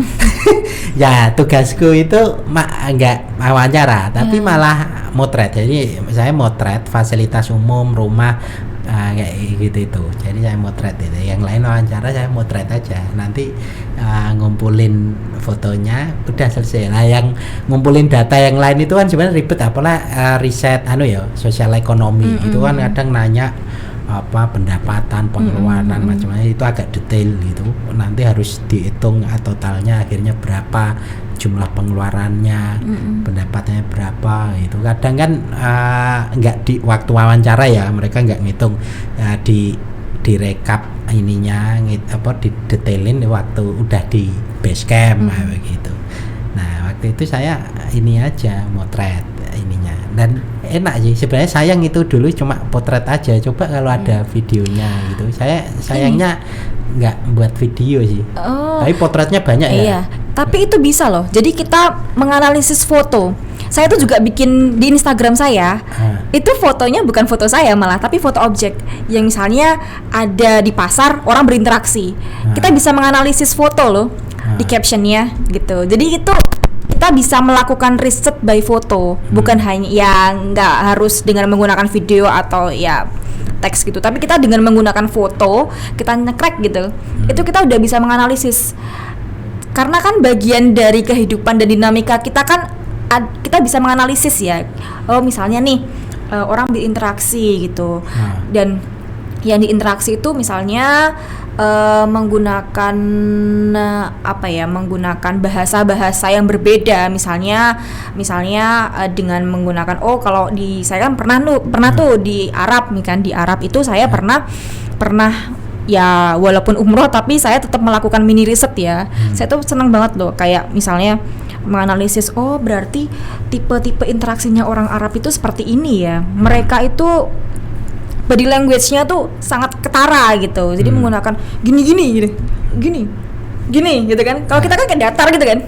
Ya tugasku itu enggak wawancara tapi malah motret. Jadi saya motret fasilitas umum, rumah kayak gitu itu. Jadi saya motret itu. Yang lain wawancara, saya motret aja. Nanti ngumpulin fotonya udah selesai. Nah yang ngumpulin data yang lain itu kan sebenarnya ribet, apalah riset sosial ekonomi itu kan kadang nanya apa pendapatan, pengeluaran macam-macam, itu agak detail gitu. Nanti harus dihitung totalnya akhirnya berapa jumlah pengeluarannya, pendapatannya berapa itu. Kadang kan enggak di waktu wawancara ya, mereka enggak ngitung direkap ininya didetailin waktu udah di base camp begitu. Nah, waktu itu saya ini aja motret ininya dan enak sih sebenarnya. Sayang itu dulu cuma potret aja, coba kalau ada videonya gitu. Saya sayangnya nggak buat video sih, tapi potretnya banyak ya. Iya, tapi itu bisa loh, jadi kita menganalisis foto. Saya tuh juga bikin di Instagram saya, itu fotonya bukan foto saya malah, tapi foto objek yang misalnya ada di pasar, orang berinteraksi. Kita bisa menganalisis foto loh di captionnya gitu. Jadi itu kita bisa melakukan riset by foto, bukan hanya ya nggak harus dengan menggunakan video atau ya teks gitu, tapi kita dengan menggunakan foto kita nyekrek gitu, itu kita udah bisa menganalisis. Karena kan bagian dari kehidupan dan dinamika kita kan kita bisa menganalisis ya. Misalnya nih orang berinteraksi gitu, dan yang diinteraksi itu misalnya menggunakan menggunakan bahasa-bahasa yang berbeda, misalnya dengan menggunakan kalau saya kan pernah tuh di Arab nih kan, di Arab itu saya pernah ya walaupun umroh tapi saya tetap melakukan mini riset ya. Saya tuh senang banget loh, kayak misalnya menganalisis, oh berarti tipe-tipe interaksinya orang Arab itu seperti ini ya. Mereka itu body language-nya tuh sangat ketara gitu. Jadi menggunakan gini gitu kan. Kalau kita kan kayak datar gitu kan.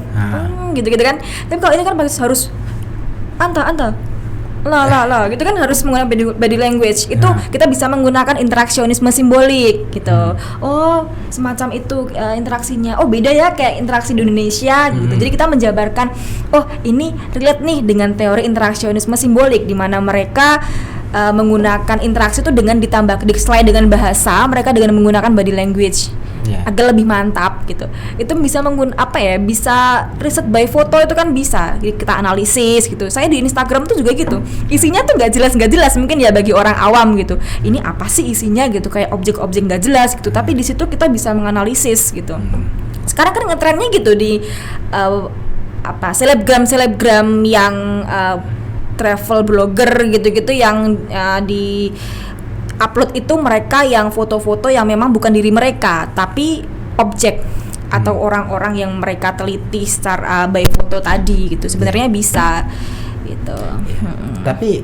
Gitu kan. Tapi kalau ini kan harus anta lah gitu kan, harus menggunakan body language. Itu kita bisa menggunakan interaksionisme simbolik gitu. Oh, semacam itu interaksinya. Oh, beda ya kayak interaksi di Indonesia gitu. Jadi kita menjabarkan, oh, ini relate nih dengan teori interaksionisme simbolik, di mana mereka menggunakan interaksi itu dengan ditambah selain dengan bahasa, mereka dengan menggunakan body language. Agak lebih mantap gitu. Itu bisa bisa riset by foto, itu kan bisa kita analisis gitu. Saya di Instagram tuh juga gitu. Isinya tuh nggak jelas mungkin ya bagi orang awam gitu. Ini apa sih isinya gitu, kayak objek-objek nggak jelas gitu. Tapi di situ kita bisa menganalisis gitu. Sekarang kan ngetrennya gitu di selebgram yang travel blogger gitu-gitu yang di upload itu mereka yang foto-foto yang memang bukan diri mereka tapi objek atau orang-orang yang mereka teliti secara by foto tadi gitu. Sebenarnya bisa gitu. Tapi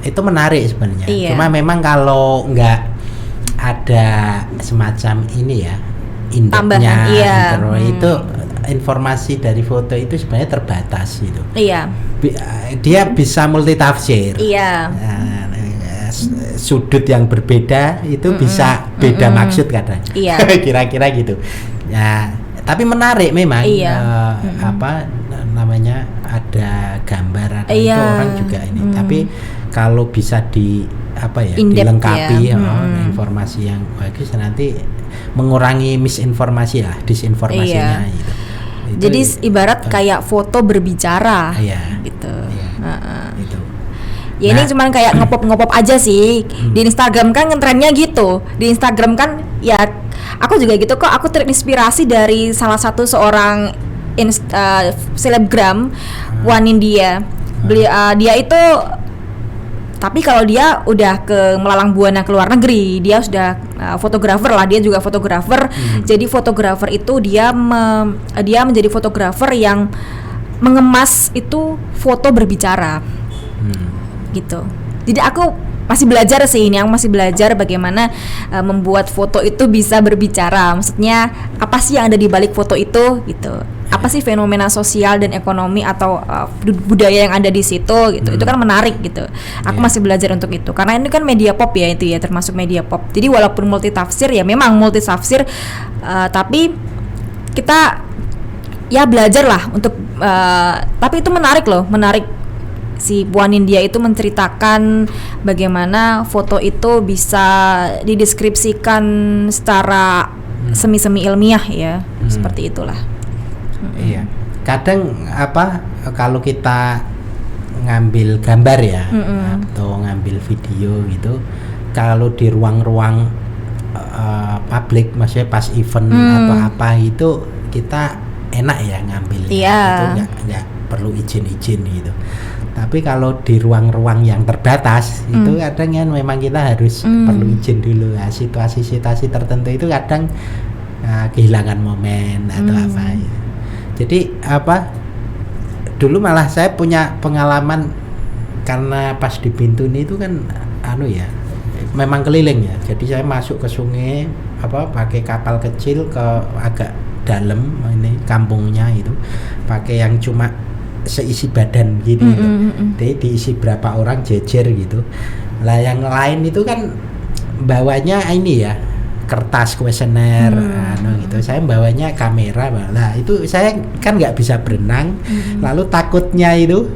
itu menarik sebenarnya. Cuma memang kalau nggak ada semacam ini ya indeknya itu informasi dari foto itu sebenarnya terbatas gitu. Dia bisa multitafsir. Sudut yang berbeda itu bisa beda maksud kadang. Kira-kira gitu. Ya, tapi menarik memang. Ada gambar itu orang juga ini. Tapi kalau bisa dilengkapi informasi yang bagus, nanti mengurangi misinformasi lah, disinformasinya gitu. Jadi ibarat kayak foto berbicara gitu. Itu. Ya ini cuman kayak ngepop aja sih. Di Instagram kan ngetrennya gitu. Di Instagram kan ya aku juga gitu kok. Aku terinspirasi dari salah satu seorang selebgram One India. Dia itu, tapi kalau dia udah melalang buana ke luar negeri, dia sudah fotografer lah. Dia juga fotografer. Jadi fotografer itu dia menjadi fotografer yang mengemas itu foto berbicara. Gitu. Jadi aku masih belajar sih ini, aku masih belajar bagaimana membuat foto itu bisa berbicara. Maksudnya apa sih yang ada di balik foto itu gitu. Apa sih fenomena sosial dan ekonomi atau budaya yang ada di situ gitu. Itu kan menarik gitu. Aku masih belajar untuk itu. Karena ini kan media pop ya, itu ya termasuk media pop. Jadi walaupun multitafsir ya memang multitafsir, tapi kita ya belajar lah untuk tapi itu menarik loh, menarik. Si Puan India itu menceritakan bagaimana foto itu bisa dideskripsikan secara semi-semi ilmiah ya, seperti itulah. Iya. Kadang kalau kita ngambil gambar ya atau ngambil video gitu, kalau di ruang-ruang publik, maksudnya pas event atau apa itu kita enak ya ngambilnya. Itu nggak perlu izin gitu. Tapi kalau di ruang-ruang yang terbatas itu kadang kan memang kita harus perlu izin dulu. Situasi-situasi tertentu itu kadang kehilangan momen atau apa. Jadi dulu malah saya punya pengalaman karena pas di Bintuni itu kan memang keliling ya. Jadi saya masuk ke sungai pakai kapal kecil ke agak dalam ini kampungnya itu, pakai yang cuma seisi badan gitu. Jadi diisi berapa orang jejer gitu. Lah yang lain itu kan bawanya ini ya kertas kuesioner gitu. Saya bawanya kamera. Lah itu saya kan nggak bisa berenang. Lalu takutnya itu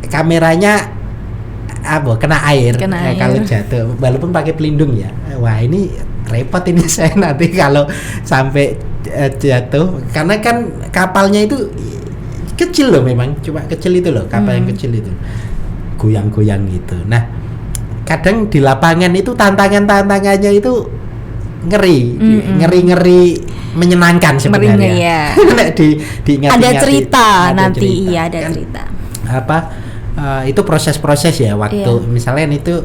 kameranya kena air. Kalau jatuh walaupun pakai pelindung ya. Wah ini repot ini saya nanti kalau sampai jatuh, karena kan kapalnya itu kecil loh, memang cuma kecil itu loh, kapal yang kecil itu goyang-goyang gitu. Nah kadang di lapangan itu tantangannya itu ngeri menyenangkan sebenarnya. Ada cerita nanti. Ada cerita itu proses-proses ya waktu Iya. misalnya itu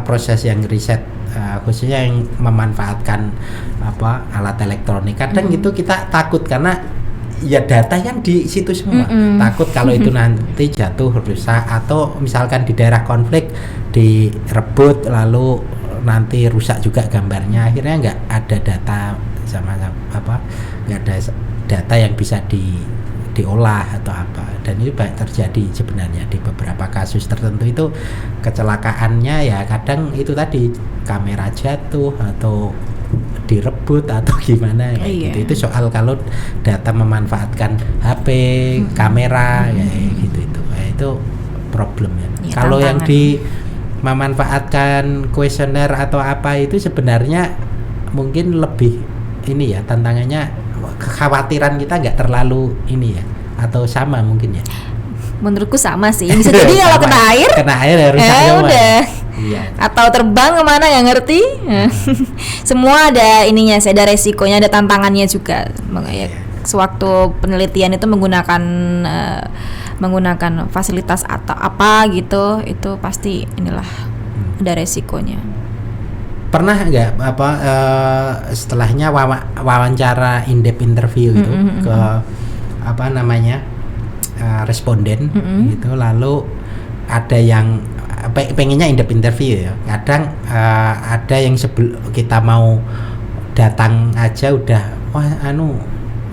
proses yang riset khususnya yang memanfaatkan alat elektronik kadang itu kita takut karena ya data yang di situ semua takut kalau itu nanti jatuh rusak atau misalkan di daerah konflik direbut lalu nanti rusak juga gambarnya akhirnya nggak ada data nggak ada data yang bisa diolah atau apa dan itu banyak terjadi sebenarnya di beberapa kasus tertentu itu kecelakaannya ya kadang itu tadi kamera jatuh atau direbut atau gimana kayak gitu itu soal kalau data memanfaatkan HP kamera kayak gitu itu problemnya kalau yang di memanfaatkan kuesioner atau apa itu sebenarnya mungkin lebih ini ya tantangannya kekhawatiran kita nggak terlalu ini ya atau sama mungkin ya menurutku sama sih bisa jadi kalau kena air harus udah iya. Atau terbang kemana yang ngerti semua ada ininya sih ada resikonya ada tantangannya juga ya, sewaktu penelitian itu menggunakan fasilitas atau apa gitu itu pasti inilah ada resikonya. Pernah nggak setelahnya wawancara in-depth interview itu ke responden gitu lalu ada yang pengennya in-depth interview ya kadang ada yang sebelum kita mau datang aja udah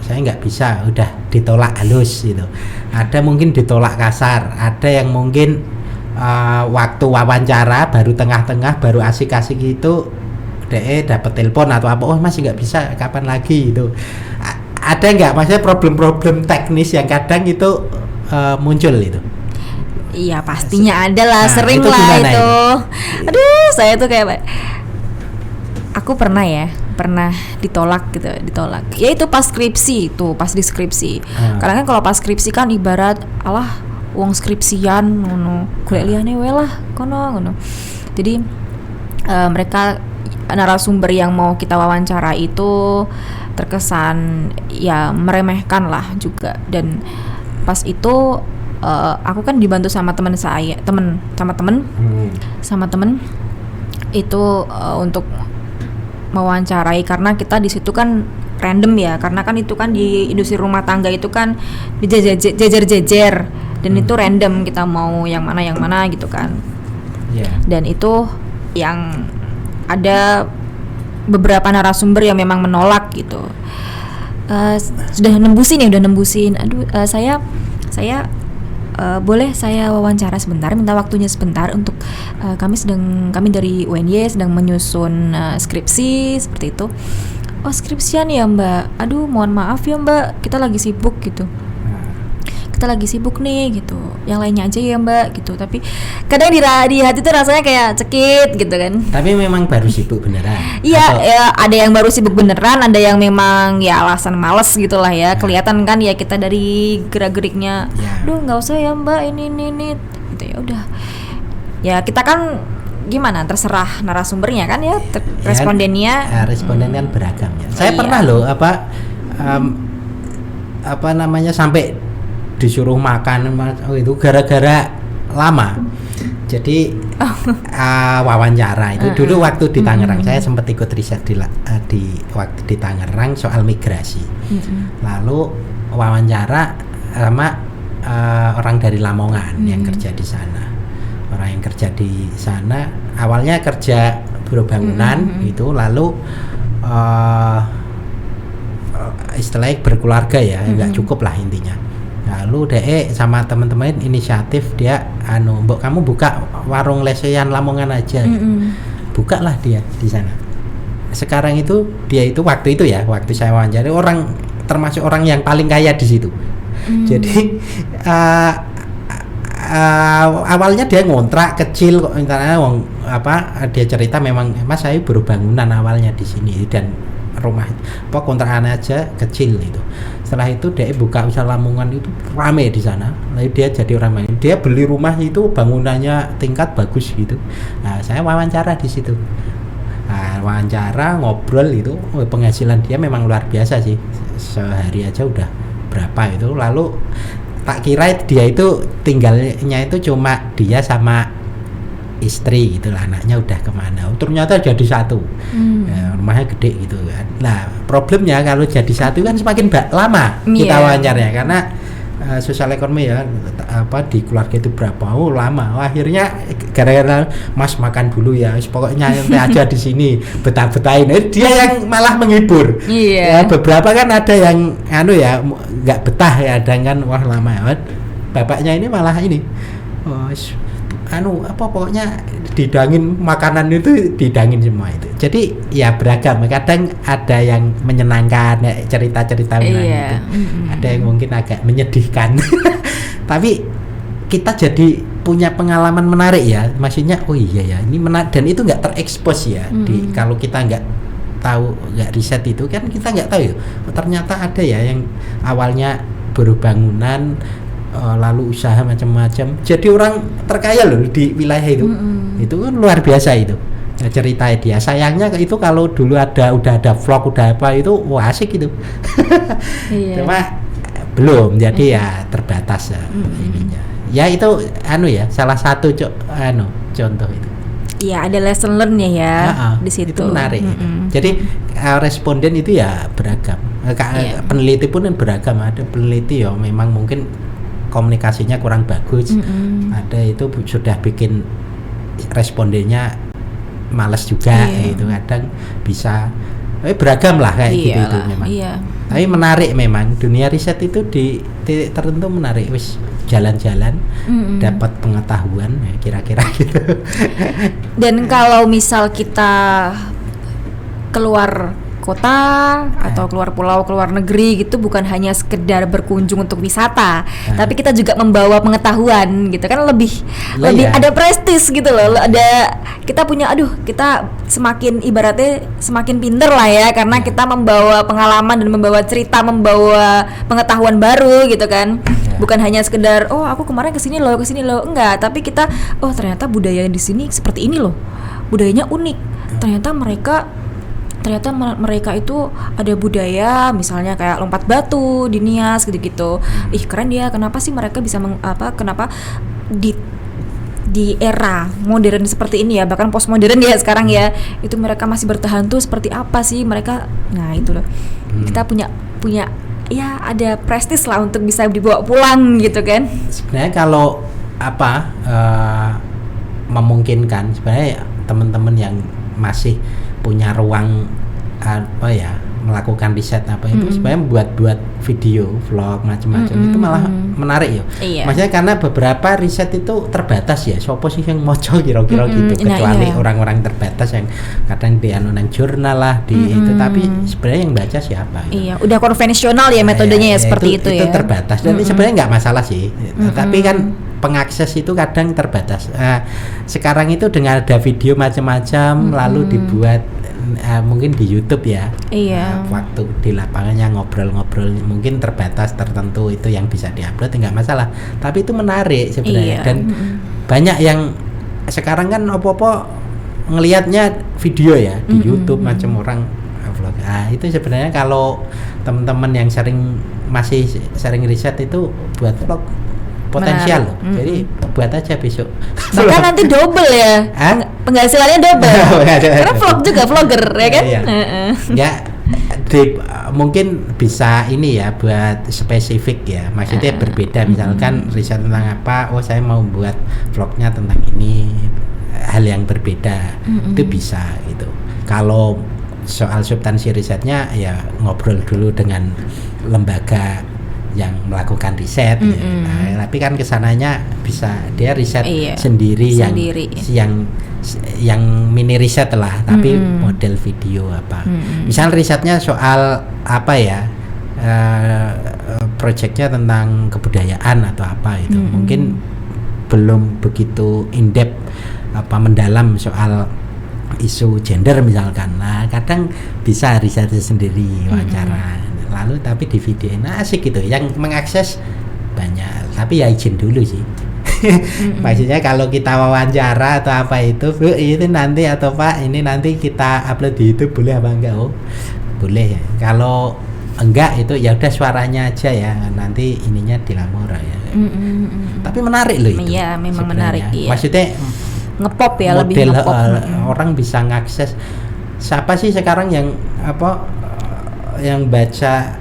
saya nggak bisa udah ditolak halus gitu ada mungkin ditolak kasar ada yang mungkin waktu wawancara baru tengah-tengah baru asik-asik gitu dapat telepon atau apa masih nggak bisa kapan lagi gitu ada nggak maksudnya problem-problem teknis yang kadang itu muncul itu iya pastinya ada lah sering itu lah itu itu aduh saya tuh kayak aku pernah ditolak ya itu pas skripsi pas di skripsi karena kan kalau pas skripsi kan ibarat uang skripsian ngono golek liyane wae lah kono jadi mereka narasumber yang mau kita wawancara itu terkesan ya meremehkan lah juga dan pas itu aku kan dibantu sama teman itu untuk mewawancarai karena kita di situ kan random ya karena kan itu kan di industri rumah tangga itu kan jejer dan itu random kita mau yang mana gitu kan dan itu yang ada beberapa narasumber yang memang menolak gitu sudah nembusin aduh saya boleh saya wawancara sebentar minta waktunya sebentar untuk kami dari UNY sedang menyusun skripsi seperti itu skripsian ya mbak aduh mohon maaf ya mbak kita lagi sibuk gitu kita lagi sibuk nih gitu yang lainnya aja ya mbak gitu tapi kadang di hati tuh rasanya kayak cekit gitu kan tapi memang baru sibuk beneran ya ada yang baru sibuk beneran ada yang memang ya alasan males gitulah ya kelihatan kan ya kita dari gerak-geriknya duh nggak usah ya mbak ini gitu ya udah ya kita kan gimana terserah narasumbernya kan ya respondennya responden kan beragam ya saya pernah loh sampai disuruh makan itu gara-gara lama jadi wawancara itu dulu waktu di Tangerang saya sempat ikut riset waktu di Tangerang soal migrasi lalu wawancara sama orang dari Lamongan yang kerja di sana orang yang kerja di sana awalnya kerja buruh bangunan itu lalu istilahnya berkeluarga ya nggak cukup lah intinya lalu sama teman-teman inisiatif dia mbok kamu buka warung lesehan Lamongan aja buka lah dia di sana sekarang itu dia itu waktu saya wawancara termasuk orang yang paling kaya di situ jadi awalnya dia ngontrak kecil kok dia cerita memang mas saya buruh bangunan awalnya di sini dan rumah kontrakan aja kecil itu setelah itu dia buka usaha Lamongan itu rame di sana lalu dia jadi orang banyak dia beli rumah itu bangunannya tingkat bagus gitu saya wawancara di situ wawancara ngobrol itu penghasilan dia memang luar biasa sih sehari aja udah berapa itu lalu tak kira dia itu tinggalnya itu cuma dia sama istri gitu lah, anaknya udah kemana, ternyata jadi satu. Rumahnya gede gitu kan. Nah problemnya kalau jadi satu kan semakin lama kita wawancaranya, karena sosial ekonomi ya di keluarga itu berapa lama. Akhirnya gara-gara Mas makan dulu ya, pokoknya nanti aja di sini betah-betahin. Dia yang malah menghibur. Ya, beberapa kan ada yang nggak betah ya, ada kan wah lama. Bapaknya ini malah ini pokoknya didangin makanan itu, didangin semua itu. Jadi ya beragam, kadang ada yang menyenangkan ya, cerita-cerita itu. Ada yang mungkin agak menyedihkan. Tapi kita jadi punya pengalaman menarik ya, maksudnya oh iya ya ini menarik, dan itu nggak terekspos ya. Kalau kita nggak tahu, nggak riset itu kan kita nggak tahu ya, ternyata ada ya yang awalnya baru bangunan lalu usaha macam-macam jadi orang terkaya loh di wilayah itu. Itu kan luar biasa itu ceritanya dia. Sayangnya itu kalau dulu udah ada vlog, udah apa itu wah asik itu. Cuma belum, jadi ya terbatas ininya. Ya itu ya salah satu contoh itu. Iya, ada lesson learn-nya ya di situ. Itu menarik. Jadi responden itu ya beragam. Peneliti pun beragam. Ada peneliti ya memang mungkin komunikasinya kurang bagus. Ada itu sudah bikin respondennya malas juga, itu kadang bisa beragam lah kayak gitu itu memang. Tapi menarik memang, dunia riset itu di titik tertentu menarik, wis jalan-jalan dapat pengetahuan ya, kira-kira gitu. Dan kalau misal kita keluar kota atau keluar pulau, keluar negeri gitu, bukan hanya sekedar berkunjung untuk wisata, tapi kita juga membawa pengetahuan gitu kan, lebih ada prestis gitu loh. Kita punya kita semakin ibaratnya semakin pinter lah ya, karena kita membawa pengalaman dan membawa cerita, membawa pengetahuan baru gitu kan. Bukan hanya sekedar aku kemarin kesini loh, enggak, tapi kita ternyata budaya di sini seperti ini loh, budayanya unik. Ternyata mereka itu ada budaya misalnya kayak lompat batu di Nias gitu-gitu. Keren dia, kenapa sih mereka bisa kenapa di era modern seperti ini ya, bahkan postmodern ya sekarang ya, itu mereka masih bertahan tuh seperti apa sih mereka. Nah itu loh, kita punya ya ada prestis lah untuk bisa dibawa pulang gitu kan. Sebenarnya kalau memungkinkan, sebenarnya teman-teman yang masih punya ruang melakukan riset itu sebenarnya buat video vlog macam-macam itu malah menarik ya. Maksudnya karena beberapa riset itu terbatas ya, siapa sih yang moco kira-kira gitu, kecuali orang-orang terbatas yang kadang di jurnal lah itu, tapi sebenarnya yang baca siapa gitu. Udah konvensional ya metodenya seperti itu ya. Itu terbatas dan sebenarnya nggak masalah sih, tapi kan pengakses itu kadang terbatas. Sekarang itu dengan ada video macam-macam lalu dibuat mungkin di YouTube ya. Waktu di lapangannya ngobrol-ngobrol mungkin terbatas tertentu itu yang bisa diupload, nggak masalah. Tapi itu menarik sebenarnya dan banyak yang sekarang kan opo-opo ngelihatnya video ya di YouTube macam orang vlog. Itu sebenarnya kalau teman-teman yang masih sering riset itu buat vlog potensial loh. Jadi buat aja besok. Bahkan nanti double ya. Penghasilannya double. Karena vlog juga vlogger ya kan? Ya mungkin bisa ini ya buat spesifik ya. Maksudnya berbeda, misalkan riset tentang apa, saya mau buat vlognya tentang ini, hal yang berbeda. Itu bisa gitu. Kalau soal substansi risetnya ya ngobrol dulu dengan lembaga yang melakukan riset. Tapi kan kesananya bisa dia riset sendiri. yang mini riset lah, tapi model video misal risetnya soal proyeknya tentang kebudayaan atau itu mungkin belum begitu in-depth mendalam soal isu gender misalkan. Kadang bisa riset sendiri, wawancara lalu tapi di video asik gitu, yang mengakses banyak, tapi ya izin dulu sih. Maksudnya kalau kita wawancara atau itu Bu, itu nanti atau Pak ini nanti kita upload di YouTube boleh apa enggak? Boleh ya. Kalau enggak itu ya udah suaranya aja ya, nanti ininya dilamora ya. Tapi menarik loh itu. Iya, memang sebenarnya. menarik. Iya. Maksudnya Ngepop ya, lebih model ngepop. orang bisa ngakses. Siapa sih sekarang yang yang baca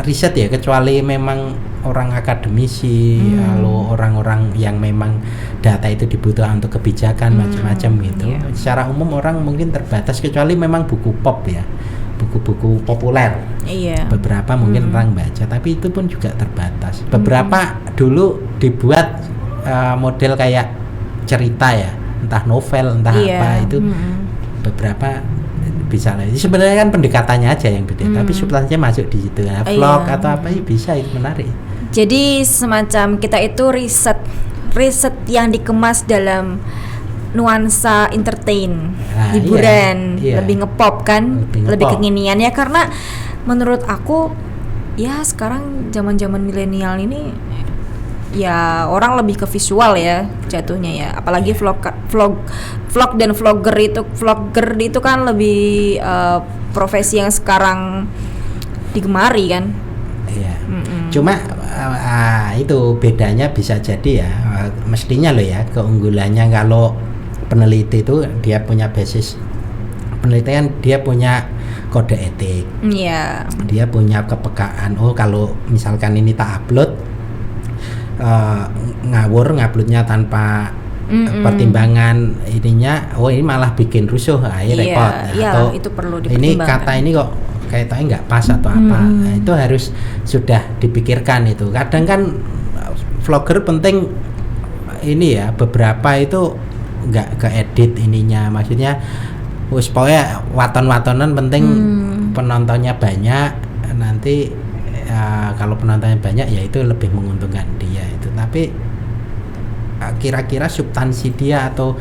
riset ya, kecuali memang orang akademisi, lalu orang-orang yang memang data itu dibutuhkan untuk kebijakan macam-macam gitu. Iya. Secara umum orang mungkin terbatas, kecuali memang buku pop ya, buku-buku populer. Iya. Beberapa mungkin orang baca, tapi itu pun juga terbatas. Beberapa dulu dibuat model kayak cerita ya, entah novel, entah apa itu. Beberapa bisa lah. Sebenarnya kan pendekatannya aja yang beda, tapi substansinya masuk di situ. Nah, vlog atau apa ya bisa, itu menarik. Jadi semacam kita itu riset yang dikemas dalam nuansa entertain, hiburan, iya. lebih ngepop kan, lebih kekinian ya, karena menurut aku ya sekarang zaman-zaman milenial ini ya orang lebih ke visual ya jatuhnya ya, apalagi vlog dan vlogger itu kan lebih profesi yang sekarang digemari kan. Iya. Cuma itu bedanya bisa jadi ya, mestinya loh ya, keunggulannya kalau peneliti itu dia punya basis penelitian, dia punya kode etik. Iya. Dia punya kepekaan. Oh, kalau misalkan ini tak upload nguploadnya tanpa pertimbangan ininya, oh ini malah bikin rusuh, repot. Atau itu perlu ini kata ini kok kayaknya nggak pas atau apa. Nah, itu harus sudah dipikirkan itu. Kadang kan vlogger penting ini ya, beberapa itu nggak keedit ininya, maksudnya pokoknya waton-watonan penting penontonnya banyak, nanti kalau penontonnya banyak ya itu lebih menguntungkan dia itu. Tapi kira-kira substansi dia atau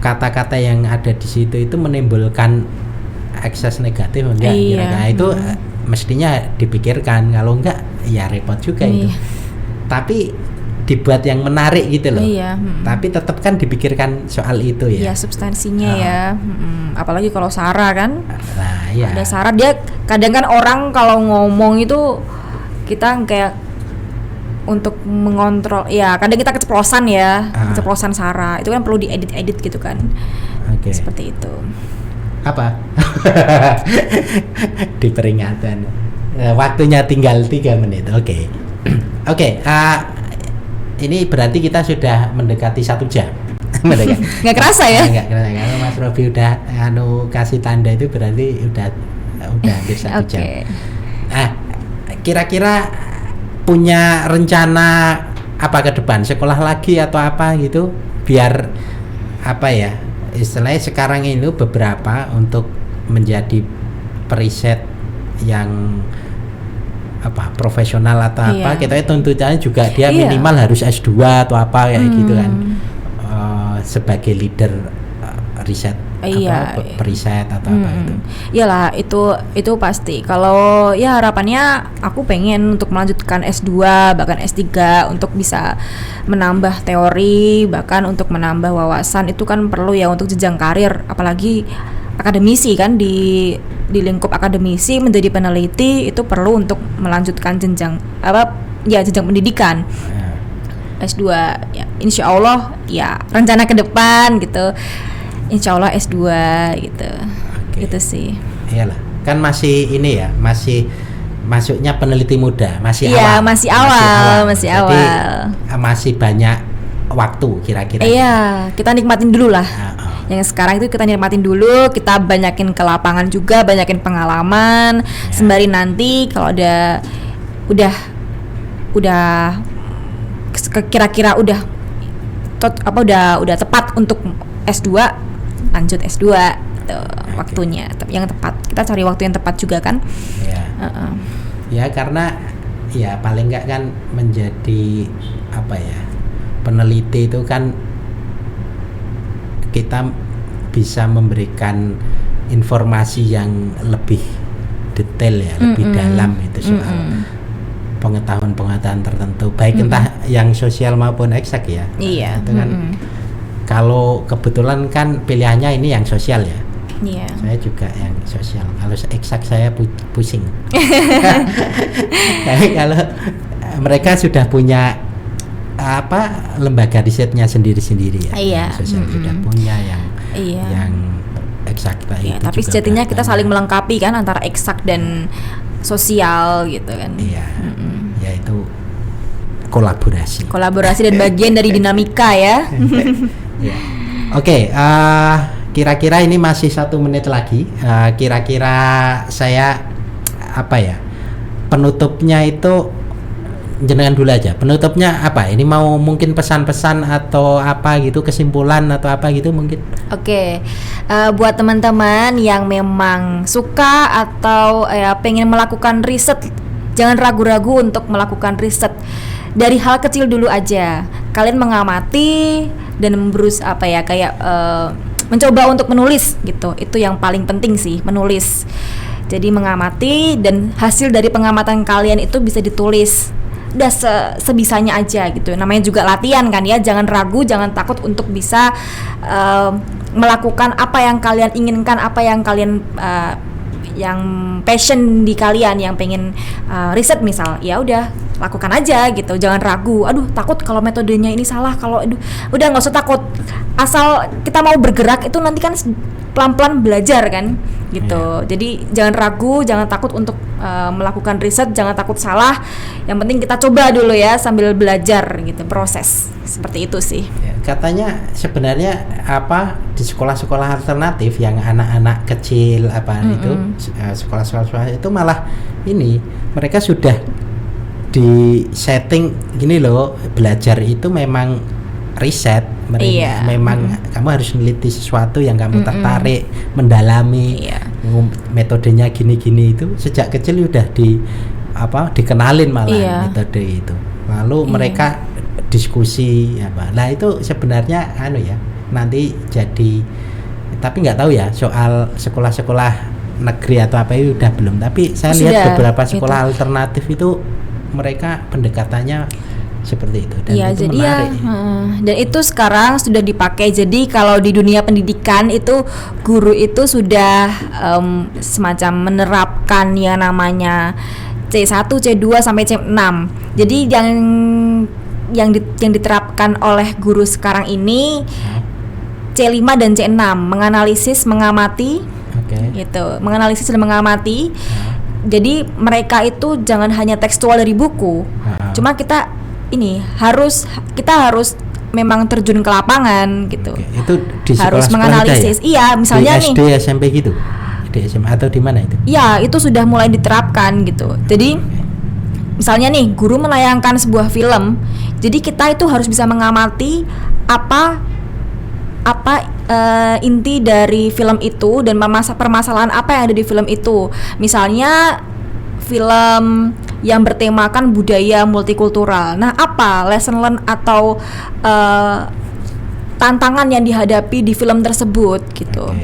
kata-kata yang ada di situ itu menimbulkan ekses negatif enggak? Kira-kira itu mestinya dipikirkan. Kalau enggak ya repot juga itu. Tapi dibuat yang menarik gitu loh. Tapi tetap kan dipikirkan soal itu ya. Iya, substansinya ya. Apalagi kalau Sarah kan. Nah, iya. Ada Sarah, dia kadang kan orang kalau ngomong itu kita kayak untuk mengontrol ya, kadang kita keceplosan ya. Keceplosan Sarah. Itu kan perlu diedit-edit gitu kan. Seperti itu. Apa? Di peringatan. Waktunya tinggal 3 menit. Oke. Ini berarti kita sudah mendekati 1 jam. Nggak kerasa ya? Nggak kerasa. Kalau Mas Robi udah kasih tanda itu berarti udah hampir 1 jam. Nah, kira-kira punya rencana apa ke depan? Sekolah lagi atau apa gitu? Biar apa ya? Istilahnya sekarang ini beberapa untuk menjadi periset yang profesional atau apa, kita tuntutannya juga dia minimal harus S2 atau apa kayak gitu kan, sebagai leader riset periset atau apa itu. Iyalah, itu pasti. Kalau ya harapannya aku pengen untuk melanjutkan S2 bahkan S3 untuk bisa menambah teori, bahkan untuk menambah wawasan. Itu kan perlu ya untuk jenjang karir, apalagi akademisi kan, di lingkup akademisi menjadi peneliti itu perlu untuk melanjutkan jenjang pendidikan. S2 ya, insya Allah ya rencana ke depan gitu, insya Allah S2 gitu. Gitu sih. Iyalah, kan masih ini ya, masih masuknya peneliti muda, masih awal. Jadi, masih banyak waktu kira-kira. Iya, kita nikmatin dulu lah. Yang sekarang itu kita nikmatin dulu, kita banyakin ke lapangan juga, banyakin pengalaman. Sembari nanti kalau udah kira-kira udah tepat untuk S2, lanjut S2 waktunya yang tepat. Kita cari waktu yang tepat juga kan. Ya karena ya paling enggak kan menjadi peneliti itu kan kita bisa memberikan informasi yang lebih detail ya, lebih dalam itu soal pengetahuan tertentu, baik entah yang sosial maupun eksak ya. Iya. Itu kan kalau kebetulan kan pilihannya ini yang sosial ya. Iya. Saya juga yang sosial. Kalau eksak saya pusing. Kalau mereka sudah punya lembaga risetnya sendiri-sendiri ya. Iya. Sosial sudah punya yang eksakta itu. Tapi juga sejatinya kita banyak. saling melengkapi kan antara eksak dan sosial gitu kan. Iya. Ya itu kolaborasi dan bagian dari dinamika ya. Ya. Oke, kira-kira ini masih 1 menit lagi. Kira-kira saya penutupnya itu jenengan dulu aja. Penutupnya apa? Ini mau mungkin pesan-pesan atau apa gitu, kesimpulan atau apa gitu mungkin. Oke, buat teman-teman yang memang suka atau pengen melakukan riset, jangan ragu-ragu untuk melakukan riset. Dari hal kecil dulu aja. Kalian mengamati dan mencoba untuk menulis gitu. Itu yang paling penting sih, menulis. Jadi mengamati dan hasil dari pengamatan kalian itu bisa ditulis. Udah sebisanya aja gitu. Namanya juga latihan kan ya. Jangan ragu, jangan takut untuk bisa melakukan apa yang kalian inginkan, apa yang kalian yang passion di kalian, yang pengen riset misal. Ya udah, lakukan aja gitu, jangan ragu. Aduh, takut kalau metodenya ini salah, udah nggak usah takut. Asal kita mau bergerak itu nanti kan pelan-pelan belajar kan gitu. Jadi jangan ragu, jangan takut untuk melakukan riset, jangan takut salah. Yang penting kita coba dulu ya sambil belajar gitu, proses seperti itu sih. Katanya sebenarnya di sekolah-sekolah alternatif yang anak-anak kecil itu sekolah-sekolah itu malah ini mereka sudah di setting gini loh, belajar itu memang riset, memang kamu harus meneliti sesuatu yang kamu tertarik, mendalami, metodenya gini-gini itu sejak kecil udah dikenalin malah metode itu. Lalu mereka diskusi Nah itu sebenarnya nanti jadi, tapi nggak tahu ya soal sekolah-sekolah negeri atau apa itu udah belum. Tapi saya lihat beberapa sekolah alternatif itu mereka pendekatannya seperti itu dan itu jadi menarik. Dan itu sekarang sudah dipakai. Jadi kalau di dunia pendidikan itu guru itu sudah semacam menerapkan yang namanya C1, C2 sampai C6. Jadi yang diterapkan oleh guru sekarang ini C5 dan C6, menganalisis, mengamati. Gitu. Menganalisis dan mengamati. Jadi mereka itu jangan hanya tekstual dari buku. Cuma kita harus memang terjun ke lapangan gitu. Itu di harus menganalisis. Ya? Iya, misalnya di SD, SMP gitu. Di SMA atau di mana itu? Iya, itu sudah mulai diterapkan gitu. Jadi misalnya nih, guru menayangkan sebuah film. Jadi kita itu harus bisa mengamati apa inti dari film itu dan permasalahan apa yang ada di film itu. Misalnya film yang bertemakan budaya multikultural. Nah, apa lesson learn atau tantangan yang dihadapi di film tersebut gitu.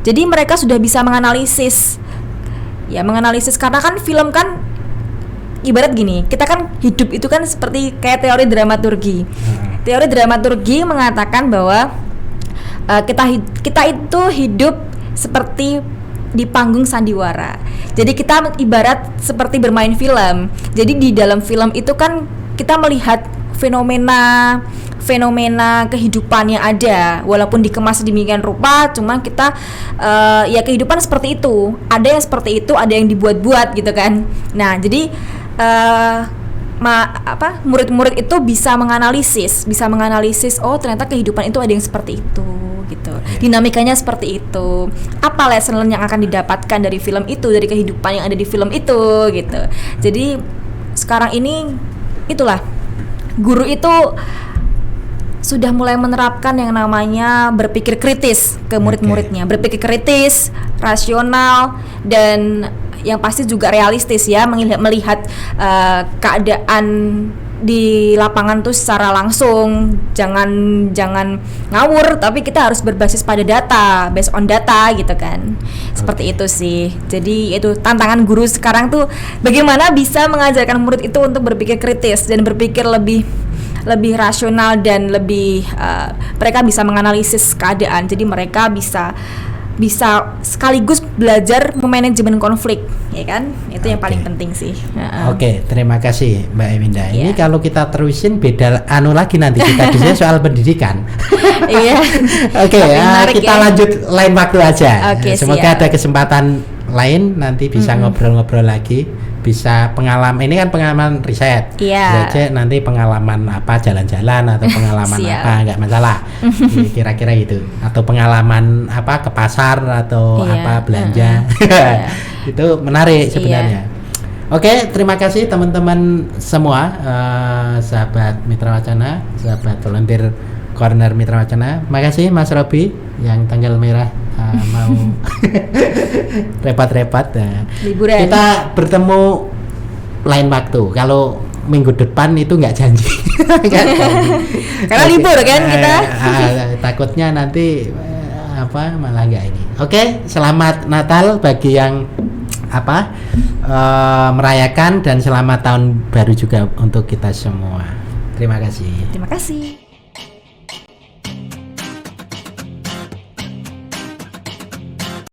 Jadi mereka sudah bisa menganalisis. Ya, menganalisis karena kan film kan ibarat gini, kita kan hidup itu kan seperti kayak teori dramaturgi. Teori dramaturgi mengatakan bahwa kita itu hidup seperti di panggung sandiwara. Jadi kita ibarat seperti bermain film. Jadi di dalam film itu kan kita melihat fenomena kehidupan yang ada, walaupun dikemas sedemikian rupa, cuma kita ya kehidupan seperti itu. Ada yang seperti itu, ada yang dibuat-buat gitu kan. Nah, jadi murid-murid itu bisa menganalisis, oh ternyata kehidupan itu ada yang seperti itu gitu. Dinamikanya seperti itu. Apa lesson learn yang akan didapatkan dari film itu, dari kehidupan yang ada di film itu gitu. Jadi sekarang ini itulah guru itu sudah mulai menerapkan yang namanya berpikir kritis ke murid-muridnya. Berpikir kritis, rasional, dan yang pasti juga realistis ya, melihat keadaan di lapangan tuh secara langsung. Jangan ngawur, tapi kita harus berbasis pada data, based on data gitu kan. Seperti itu sih. Jadi itu tantangan guru sekarang tuh bagaimana bisa mengajarkan murid itu untuk berpikir kritis dan berpikir lebih rasional dan lebih mereka bisa menganalisis keadaan. Jadi mereka bisa bisa sekaligus belajar memanajemen konflik, ya kan? Itu yang paling penting sih. Oke, terima kasih Mbak Eminda. Ini Iya. kalau kita terusin beda lagi nanti kita diskusi soal pendidikan. Iya. Oke, Menarik kita ya. lanjut lain waktu aja. Oke, Semoga siap. ada kesempatan lain nanti bisa ngobrol-ngobrol lagi, bisa pengalaman. Ini kan pengalaman riset. Iya. Bisa nanti pengalaman apa jalan-jalan atau pengalaman Siap. apa nggak masalah. Kira-kira gitu. Atau pengalaman apa ke pasar atau Iya. apa belanja. Iya. Itu menarik sebenarnya. Oke, terima kasih teman-teman semua, sahabat Mitra Wacana, sahabat volunteer Corner Mitra Wacana. Makasih Mas Robi yang tanggal merah mau repot-repot. Liburan. Kita bertemu lain waktu. Kalau minggu depan itu nggak janji. Nggak janji. Karena libur kan kita. Takutnya nanti malah nggak ini. Oke, selamat Natal bagi yang merayakan, dan selamat tahun baru juga untuk kita semua. Terima kasih. Terima kasih.